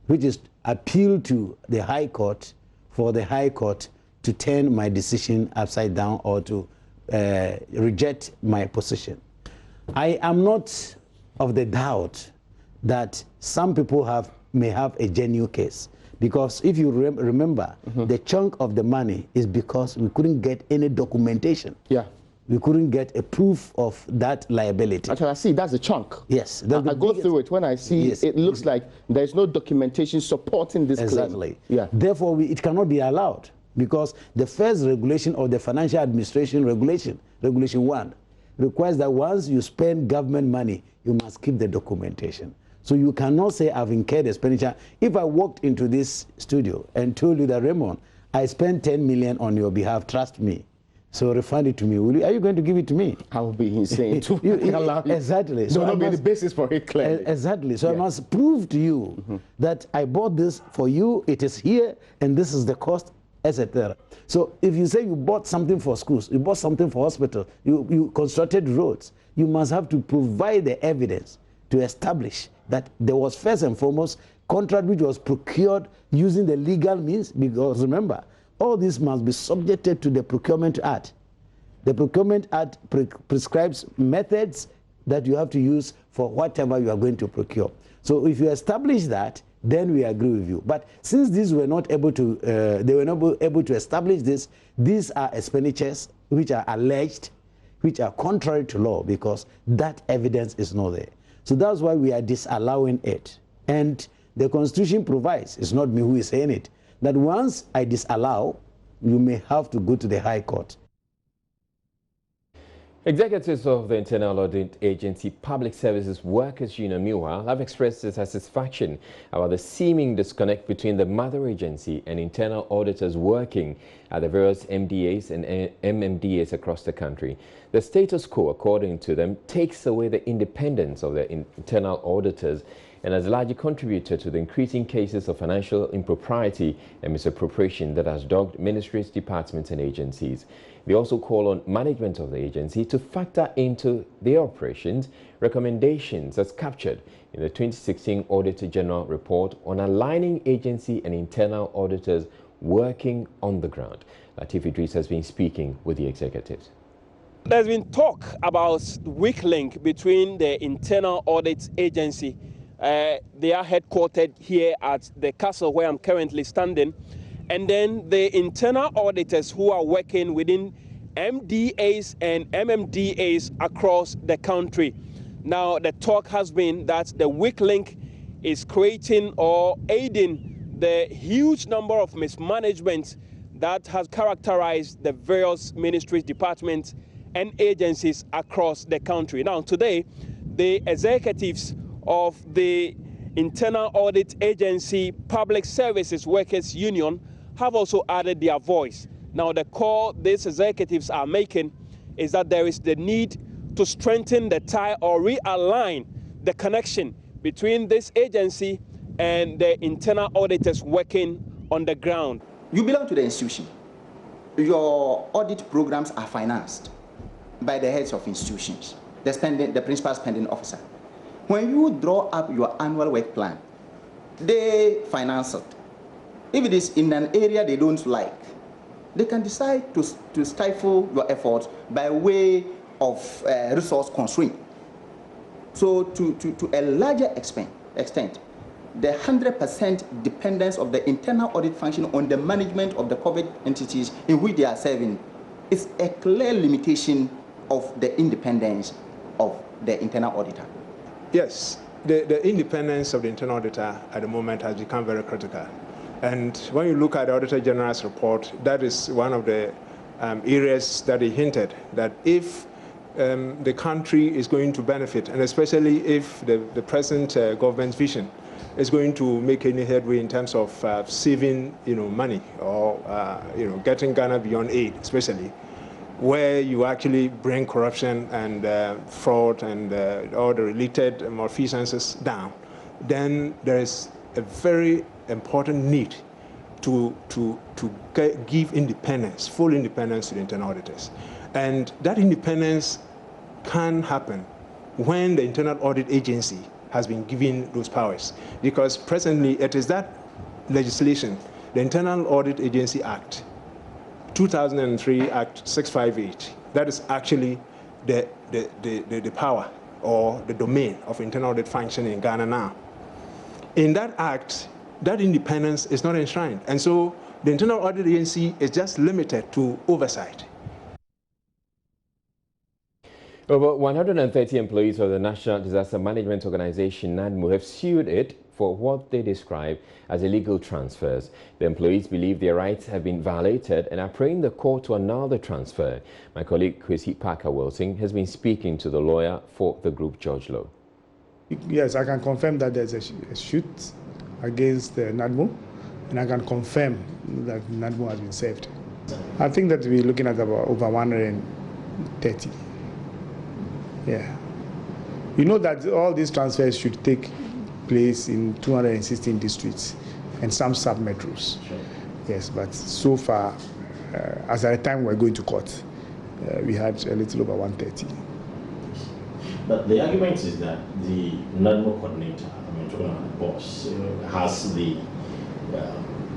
which is appeal to the High Court for the High Court to turn my decision upside down or to reject my position. I am not of the doubt that some people may have a genuine case, because if you remember, the chunk of the money is because we couldn't get any documentation. Yeah. We couldn't get a proof of that liability. Actually, I see that's a chunk. Yes. I go through it. When I see it looks like there's no documentation supporting this claim. Exactly. Yeah. Therefore, it cannot be allowed because the first regulation of the Financial Administration Regulation, Regulation 1, requires that once you spend government money, you must keep the documentation. So you cannot say I've incurred expenditure. If I walked into this studio and told you that, Raymond, I spent 10 million on your behalf, trust me. So refund it to me. Are you going to give it to me? I will be insane to allow you. Exactly. So that will be the basis for it clearly. Exactly. So I must prove to you that I bought this for you, it is here, and this is the cost, etc. So if you say you bought something for schools, you bought something for hospitals, you constructed roads, you must have to provide the evidence to establish that there was first and foremost contract which was procured using the legal means, because remember, all this must be subjected to the Procurement Act. The Procurement Act prescribes methods that you have to use for whatever you are going to procure. So if you establish that, then we agree with you. But since these were not able to, they were not able to establish this, these are expenditures which are alleged, which are contrary to law because that evidence is not there. So that's why we are disallowing it. And the Constitution provides, it's not me who is saying it, that once I disallow, you may have to go to the High Court. Executives of the Internal Audit Agency Public Services Workers Union, meanwhile, have expressed dissatisfaction about the seeming disconnect between the mother agency and internal auditors working at the various MDAs and MMDAs across the country. The status quo, according to them, takes away the independence of the internal auditors and has largely contributed to the increasing cases of financial impropriety and misappropriation that has dogged ministries, departments and agencies. They also call on management of the agency to factor into their operations recommendations as captured in the 2016 Auditor General Report on aligning agency and internal auditors working on the ground. Latif Idris has been speaking with the executives. There's been talk about the weak link between the Internal Audit Agency. They are headquartered here at the castle where I'm currently standing. And then the internal auditors who are working within MDAs and MMDAs across the country. Now, the talk has been that the weak link is creating or aiding the huge number of mismanagement that has characterized the various ministries, departments, and agencies across the country. Now, today, the executives of the Internal Audit Agency Public Services Workers Union have also added their voice. Now, the call these executives are making is that there is the need to strengthen the tie or realign the connection between this agency and the internal auditors working on the ground. You belong to the institution. Your audit programs are financed by the heads of institutions, the principal spending officer. When you draw up your annual work plan, they finance it. If it is in an area they don't like, they can decide to stifle your efforts by way of resource constraint. So to a larger extent, the 100% dependence of the internal audit function on the management of the COVID entities in which they are serving is a clear limitation of the independence of the internal auditor. Yes, the independence of the internal auditor at the moment has become very critical. And when you look at the Auditor General's report, that is one of the areas that he hinted that if the country is going to benefit, and especially if the present government's vision is going to make any headway in terms of saving money or getting Ghana beyond aid, especially, where you actually bring corruption and fraud and all the related malfeasances down, then there is a very important need to give independence, full independence to the internal auditors. And that independence can happen when the Internal Audit Agency has been given those powers. Because presently it is that legislation, the Internal Audit Agency Act, 2003 Act 658, that is actually the power or the domain of internal audit function in Ghana now. In that act, that independence is not enshrined. And so the Internal Audit Agency is just limited to oversight. Over 130 employees of the National Disaster Management Organization, NADMO, have sued it for what they describe as illegal transfers. The employees believe their rights have been violated and are praying the court to annul the transfer. My colleague Chrissy Parker-Wilson has been speaking to the lawyer for the group, George Lowe. Yes, I can confirm that there's a suit against NADMO, and I can confirm that NADMO has been served. I think that we're looking at about over 130. Yeah. You know that all these transfers should take place in 216 districts and some sub-metros. Sure. Yes, but so far, as at the time we're going to court, we had a little over 130. But the argument is that the NADMO coordinator, talking about the boss, has the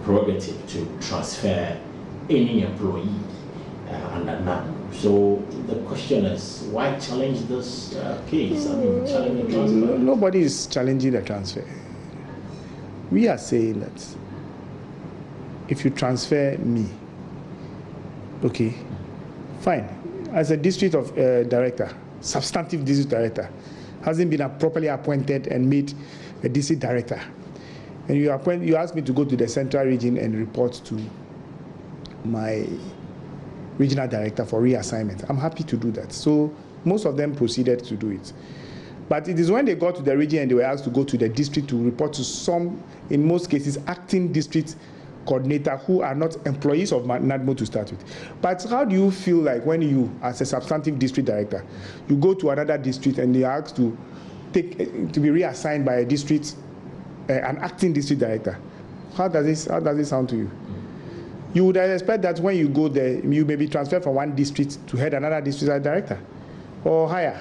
prerogative to transfer any employee under NADMO. So the question is, why challenge this case? Challenge the transfer? Nobody is challenging the transfer. We are saying that if you transfer me, okay, fine. As a district of director, substantive district director, hasn't been properly appointed and made a district director, and you ask me to go to the central region and report to my regional director for reassignment, I'm happy to do that. So most of them proceeded to do it. But it is when they got to the region and they were asked to go to the district to report to some, in most cases, acting district coordinator who are not employees of NADMO to start with. But how do you feel like when you, as a substantive district director, you go to another district and they are asked to be reassigned by a district, an acting district director? How does it sound to you? You would expect that when you go there, you may be transferred from one district to head another district director or higher.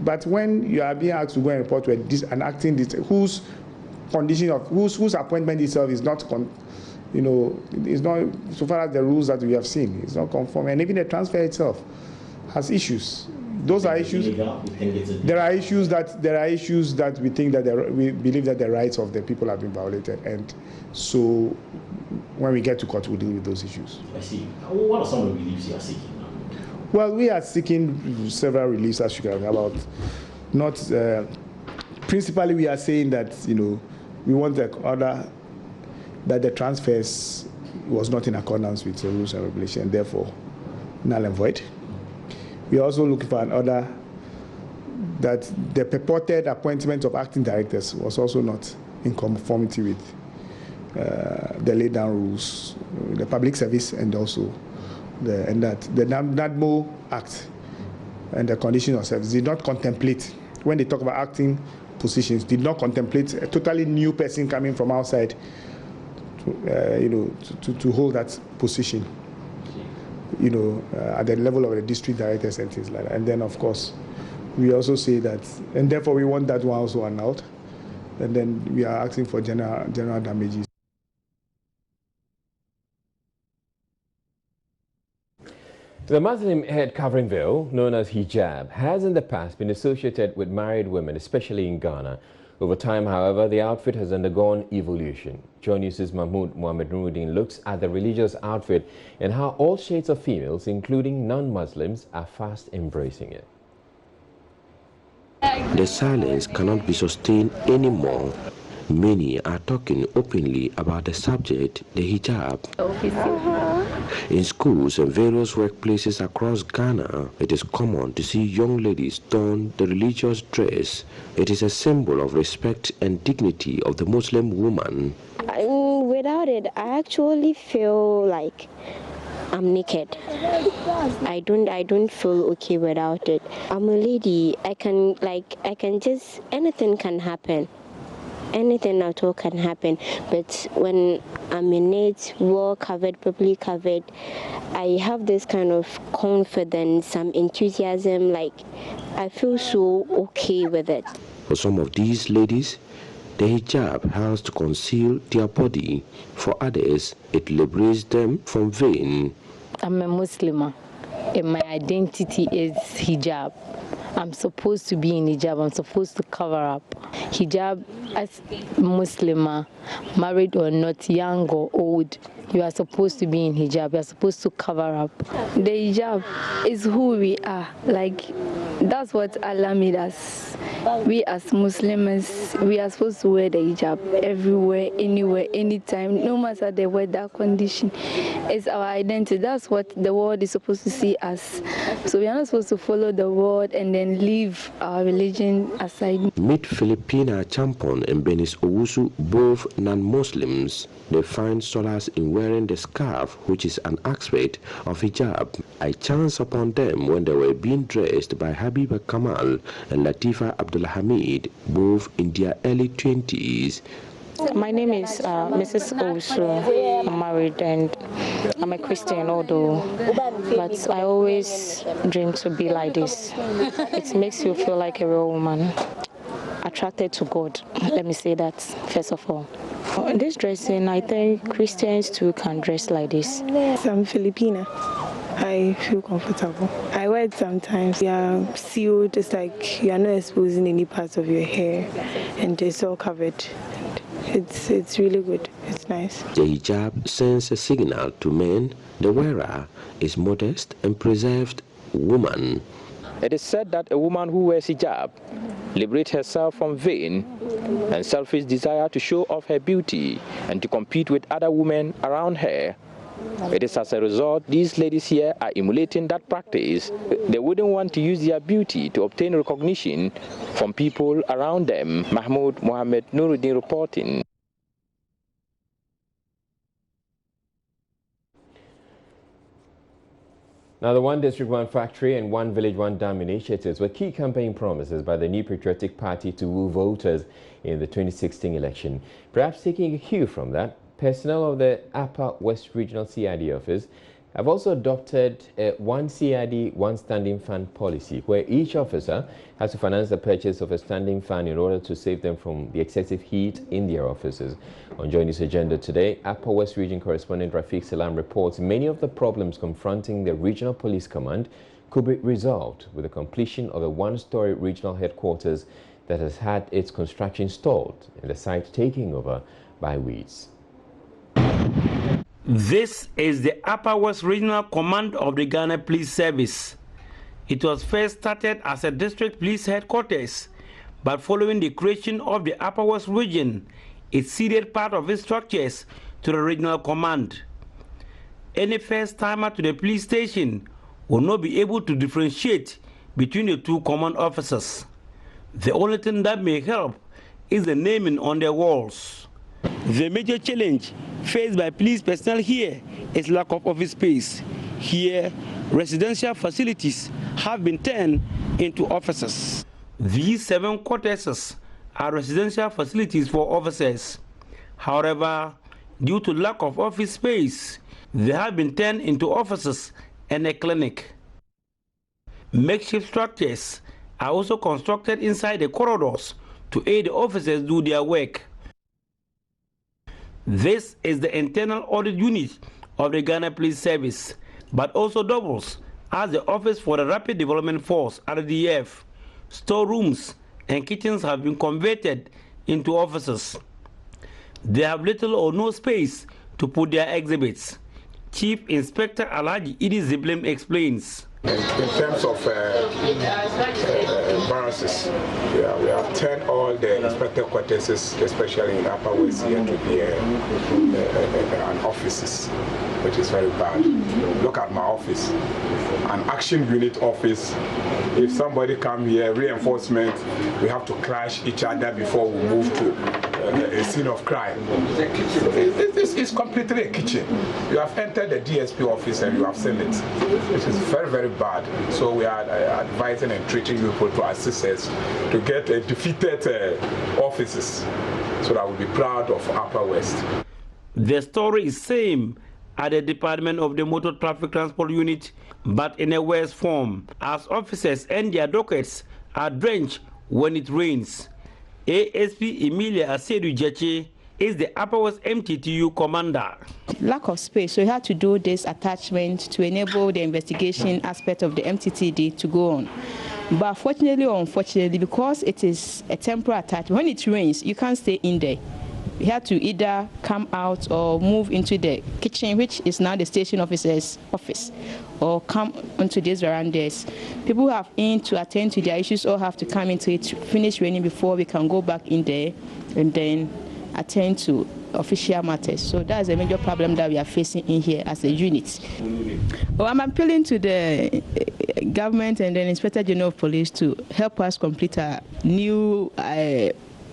But when you are being asked to go and report to an acting district whose appointment itself is not, is not, so far as the rules that we have seen, it's not conform, and even the transfer itself has issues. Those are issues. There are issues that we think that we believe that the rights of the people have been violated, and so when we get to court, we'll deal with those issues. I see. What are some of the reliefs you are seeking now? Well, we are seeking several reliefs, as you can hear about. Not principally, we are saying that we want the order that the transfers was not in accordance with the rules and regulations, and therefore null and void. We are also looking for an order that the purported appointment of acting directors was also not in conformity with the laid down rules, the public service, and also the NADMO Act and the conditions of service did not contemplate, when they talk about acting positions, did not contemplate a totally new person coming from outside to hold that position, at the level of the district directors and things like that. And then, of course, we also say that, and therefore we want that one also annulled, and then we are asking for general damages. The Muslim head covering veil, known as hijab, has in the past been associated with married women, especially in Ghana. Over time, however, the outfit has undergone evolution. Joy News' Mahmoud Mohamed Nuruddin looks at the religious outfit and how all shades of females, including non-Muslims, are fast embracing it. The silence cannot be sustained anymore. Many are talking openly about the subject, the hijab. In schools and various workplaces across Ghana, it is common to see young ladies don the religious dress. It is a symbol of respect and dignity of the Muslim woman. Without it, I actually feel like I'm naked. I don't feel okay without it. I'm a lady. I can just, anything can happen. Anything at all can happen, but when I'm in it, well covered, properly covered, I have this kind of confidence, some enthusiasm, like I feel so okay with it. For some of these ladies, the hijab helps to conceal their body. For others, it liberates them from vain. I'm a Muslim, and my identity is hijab. I'm supposed to be in hijab. I'm supposed to cover up. Hijab, as Muslimah, married or not, young or old, you are supposed to be in hijab. You are supposed to cover up. The hijab is who we are. Like, that's what Allah made us. We as Muslims, we are supposed to wear the hijab everywhere, anywhere, anytime, no matter the weather condition. It's our identity. That's what the world is supposed to see us. So we are not supposed to follow the world and then leave our religion aside. Meet Filipina Champon and Benis Owusu, both non-Muslims. They find solace in wearing the scarf, which is an aspect of hijab. I chanced upon them when they were being dressed by Habiba Kamal and Latifa Abdulhamid, both in their early 20s. My name is Mrs. Owusu. I'm married and I'm a Christian, but I always dream to be like this. It makes you feel like a real woman, attracted to God. Let me say that first of all. This dressing, I think Christians too can dress like this. I'm Filipina. I feel comfortable. I wear it sometimes. You are sealed, it's like you are not exposing any parts of your hair and it's all covered. It's really good. It's nice. The hijab sends a signal to men. The wearer is modest and preserved woman. It is said that a woman who wears hijab liberates herself from vain and selfish desire to show off her beauty and to compete with other women around her. It is as a result these ladies here are emulating that practice. They wouldn't want to use their beauty to obtain recognition from people around them. Mahmoud Mohammed Nuruddin reporting. Now, the One District, One Factory and One Village, One Dam initiatives were key campaign promises by the New Patriotic Party to woo voters in the 2016 election. Perhaps taking a cue from that, personnel of the Upper West Regional CID office have also adopted a one CID, one standing fund policy, where each officer has to finance the purchase of a standing fan in order to save them from the excessive heat in their offices. On Join This Agenda today, Upper West Region correspondent Rafiq Salam reports many of the problems confronting the Regional Police Command could be resolved with the completion of a one-story regional headquarters that has had its construction stalled and the site taken over by weeds. This is the Upper West Regional Command of the Ghana Police Service. It was first started as a district police headquarters, but following the creation of the Upper West Region, it ceded part of its structures to the Regional Command. Any first-timer to the police station will not be able to differentiate between the two command officers. The only thing that may help is the naming on their walls. The major challenge faced by police personnel here is lack of office space. Here, residential facilities have been turned into offices. These 7 quarters are residential facilities for officers. However, due to lack of office space, they have been turned into offices and a clinic. Makeshift structures are also constructed inside the corridors to aid the officers do their work. This is the internal audit unit of the Ghana Police Service, but also doubles as the Office for the Rapid Development Force, RDF. Storerooms and kitchens have been converted into offices. They have little or no space to put their exhibits. Chief Inspector Alhaji Idi Ziblim explains. In terms of variances, we have turned all the inspector quarters, especially in Upper West here, to be an offices, which is very bad. Look at my office, an action unit office. If somebody come here, reinforcement, we have to clash each other before we move to a scene of crime. This is completely a kitchen. You have entered the DSP office and you have seen it. It is very, very bad. So we are advising and treating people to assist us to get defeated offices so that we'll be proud of Upper West. The story is same at the Department of the Motor Traffic Transport Unit, but in a worse form, as officers and their dockets are drenched when it rains. ASP Emilia Asedu Jeche is the Upper West MTTU commander. Lack of space, so we had to do this attachment to enable the investigation aspect of the MTTD to go on. But fortunately or unfortunately, because it is a temporary attachment, when it rains, you can't stay in there. You have to either come out or move into the kitchen, which is now the station officer's office, or come onto these verandas. People who have in to attend to their issues all have to come into it, finish raining before we can go back in there and then attend to official matters. So that's a major problem that we are facing in here as a unit. Well, I'm appealing to the government and the Inspector General of Police to help us complete a new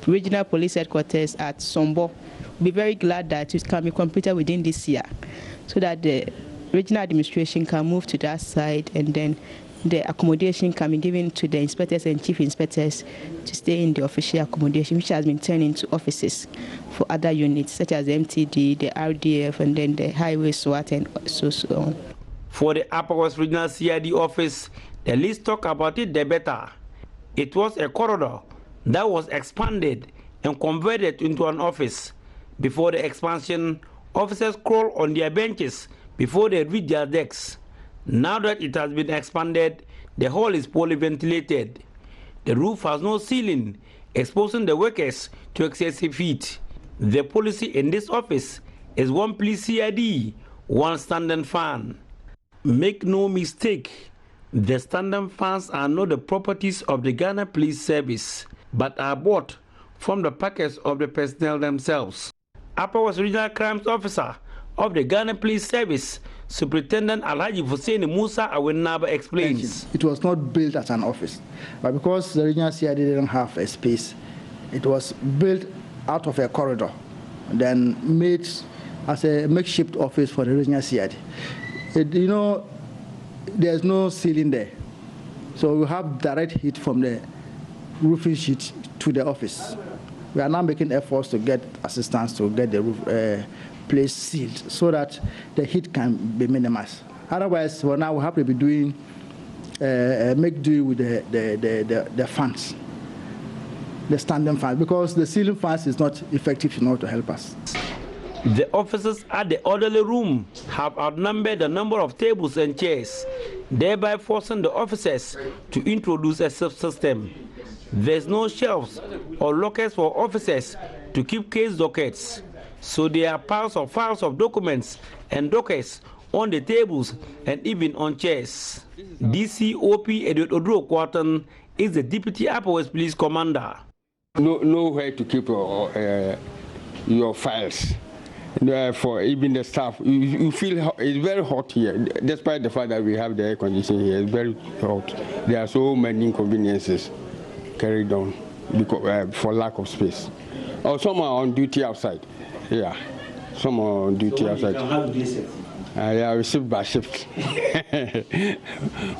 regional police headquarters at Sombo. We'll be very glad that it can be completed within this year so that the regional administration can move to that side and then the accommodation can be given to the inspectors and chief inspectors to stay in the official accommodation, which has been turned into offices for other units such as MTD, the RDF, and then the Highway SWAT and so on. For the Upper West Regional CID office, the least talk about it, the better. It was a corridor that was expanded and converted into an office. Before the expansion, officers crawl on their benches before they reach their desks. Now that it has been expanded, the hall is poorly ventilated. The roof has no ceiling, exposing the workers to excessive heat. The policy in this office is one police CID, one standing fan. Make no mistake, the standing fans are not the properties of the Ghana Police Service, but are bought from the pockets of the personnel themselves. Upper West Regional Crimes Officer of the Ghana Police Service, Superintendent Alhaji Hussein Musa Awenaba explains. It was not built as an office, but because the regional CID didn't have a space, it was built out of a corridor, then made as a makeshift office for the regional CID. There's no ceiling there, so we have direct heat from the roofing sheet to the office. We are now making efforts to get assistance to get the roof place sealed so that the heat can be minimized. Otherwise, well, now we have to be doing make do with the fans, the standing fans, because the ceiling fans is not effective enough to help us. The officers at the orderly room have outnumbered the number of tables and chairs, thereby forcing the officers to introduce a subsystem. There's no shelves or lockers for officers to keep case dockets, so there are piles of files of documents and dockets on the tables and even on chairs. DCOP Edward Odro Kwarton is the Deputy Upper West Police Commander. Nowhere to keep your files. For even the staff, you feel it's very hot here, despite the fact that we have the air conditioning here. It's very hot. There are so many inconveniences carried on because, for lack of space. Or some are on duty outside. Yeah, some are on duty outside. Yeah, we shift by shift.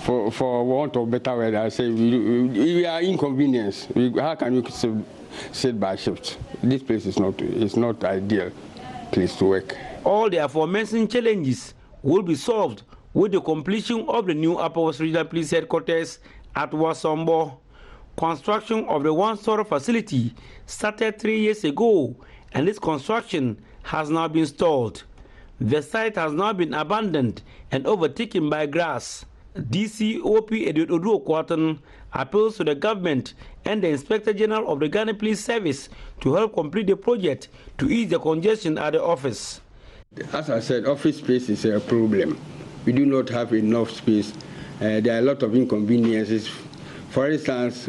for want of better word, I say we are inconvenienced. How can you sit by shift? This place is not ideal place to work. All the aforementioned challenges will be solved with the completion of the new Upper West Regional Police Headquarters at Wasombo. Construction of the one-story facility started 3 years ago, and its construction has now been stalled. The site has now been abandoned and overtaken by grass. DCOP Edward Odro Kwarton appeals to the government and the Inspector General of the Ghana Police Service to help complete the project to ease the congestion at the office. As I said, office space is a problem. We do not have enough space. There are a lot of inconveniences. For instance,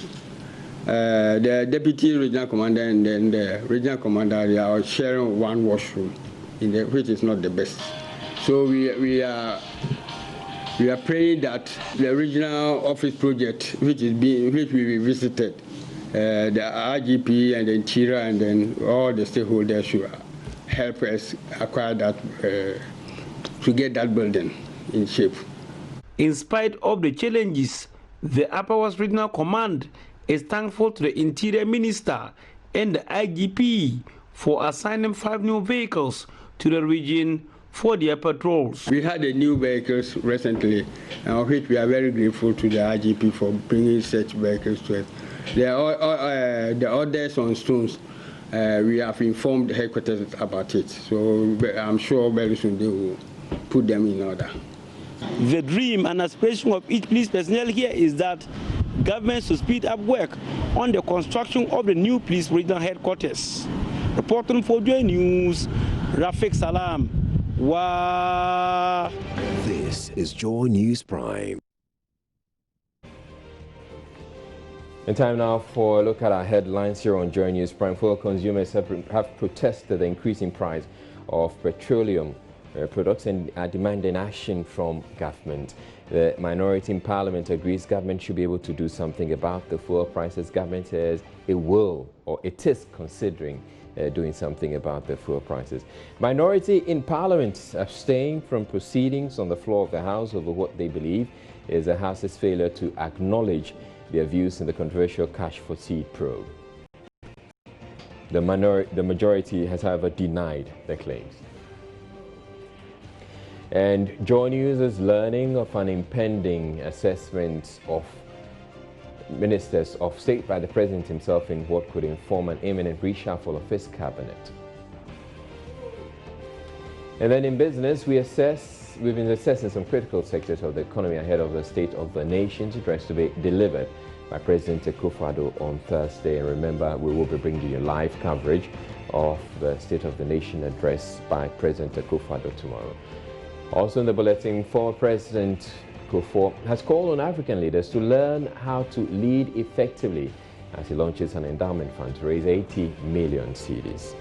the Deputy Regional Commander and then the Regional Commander, they are sharing one washroom, which is not the best. So we are praying that the regional office project, which we visited, the RGP and the Interior and then all the stakeholders should help us acquire that, to get that building in shape. In spite of the challenges, the Upper West Regional Command is thankful to the Interior Minister and the IGP for assigning 5 new vehicles to the region for their patrols. We had the new vehicles recently, of which we are very grateful to the IGP for bringing such vehicles to us. The orders on stones, we have informed the headquarters about it, so I'm sure very soon they will put them in order. The dream and aspiration of each police personnel here is that government to speed up work on the construction of the new police regional headquarters. Reporting for Joy News, Rafiq Salam. Wow. This is Joy News Prime. In time now for a look at our headlines here on Joy News Prime. Fuel consumers have protested the increasing price of petroleum products and are demanding action from government. The minority in parliament agrees government should be able to do something about the fuel prices. Government says it will, or it is considering doing something about the fuel prices. Minority in parliament abstain from proceedings on the floor of the House over what they believe is the House's failure to acknowledge their views in the controversial Cash for Seed probe. The majority has, however, denied the claims. And Joy News is learning of an impending assessment of ministers of state by the president himself in what could inform an imminent reshuffle of his cabinet. And then in business, we've been assessing some critical sectors of the economy ahead of the State of the Nation's address to be delivered by President Akufo-Addo on Thursday. And remember, we will be bringing you live coverage of the State of the Nation address by President Akufo-Addo tomorrow. Also in the bulletin, former President Kufuor has called on African leaders to learn how to lead effectively as he launches an endowment fund to raise 80 million cedis.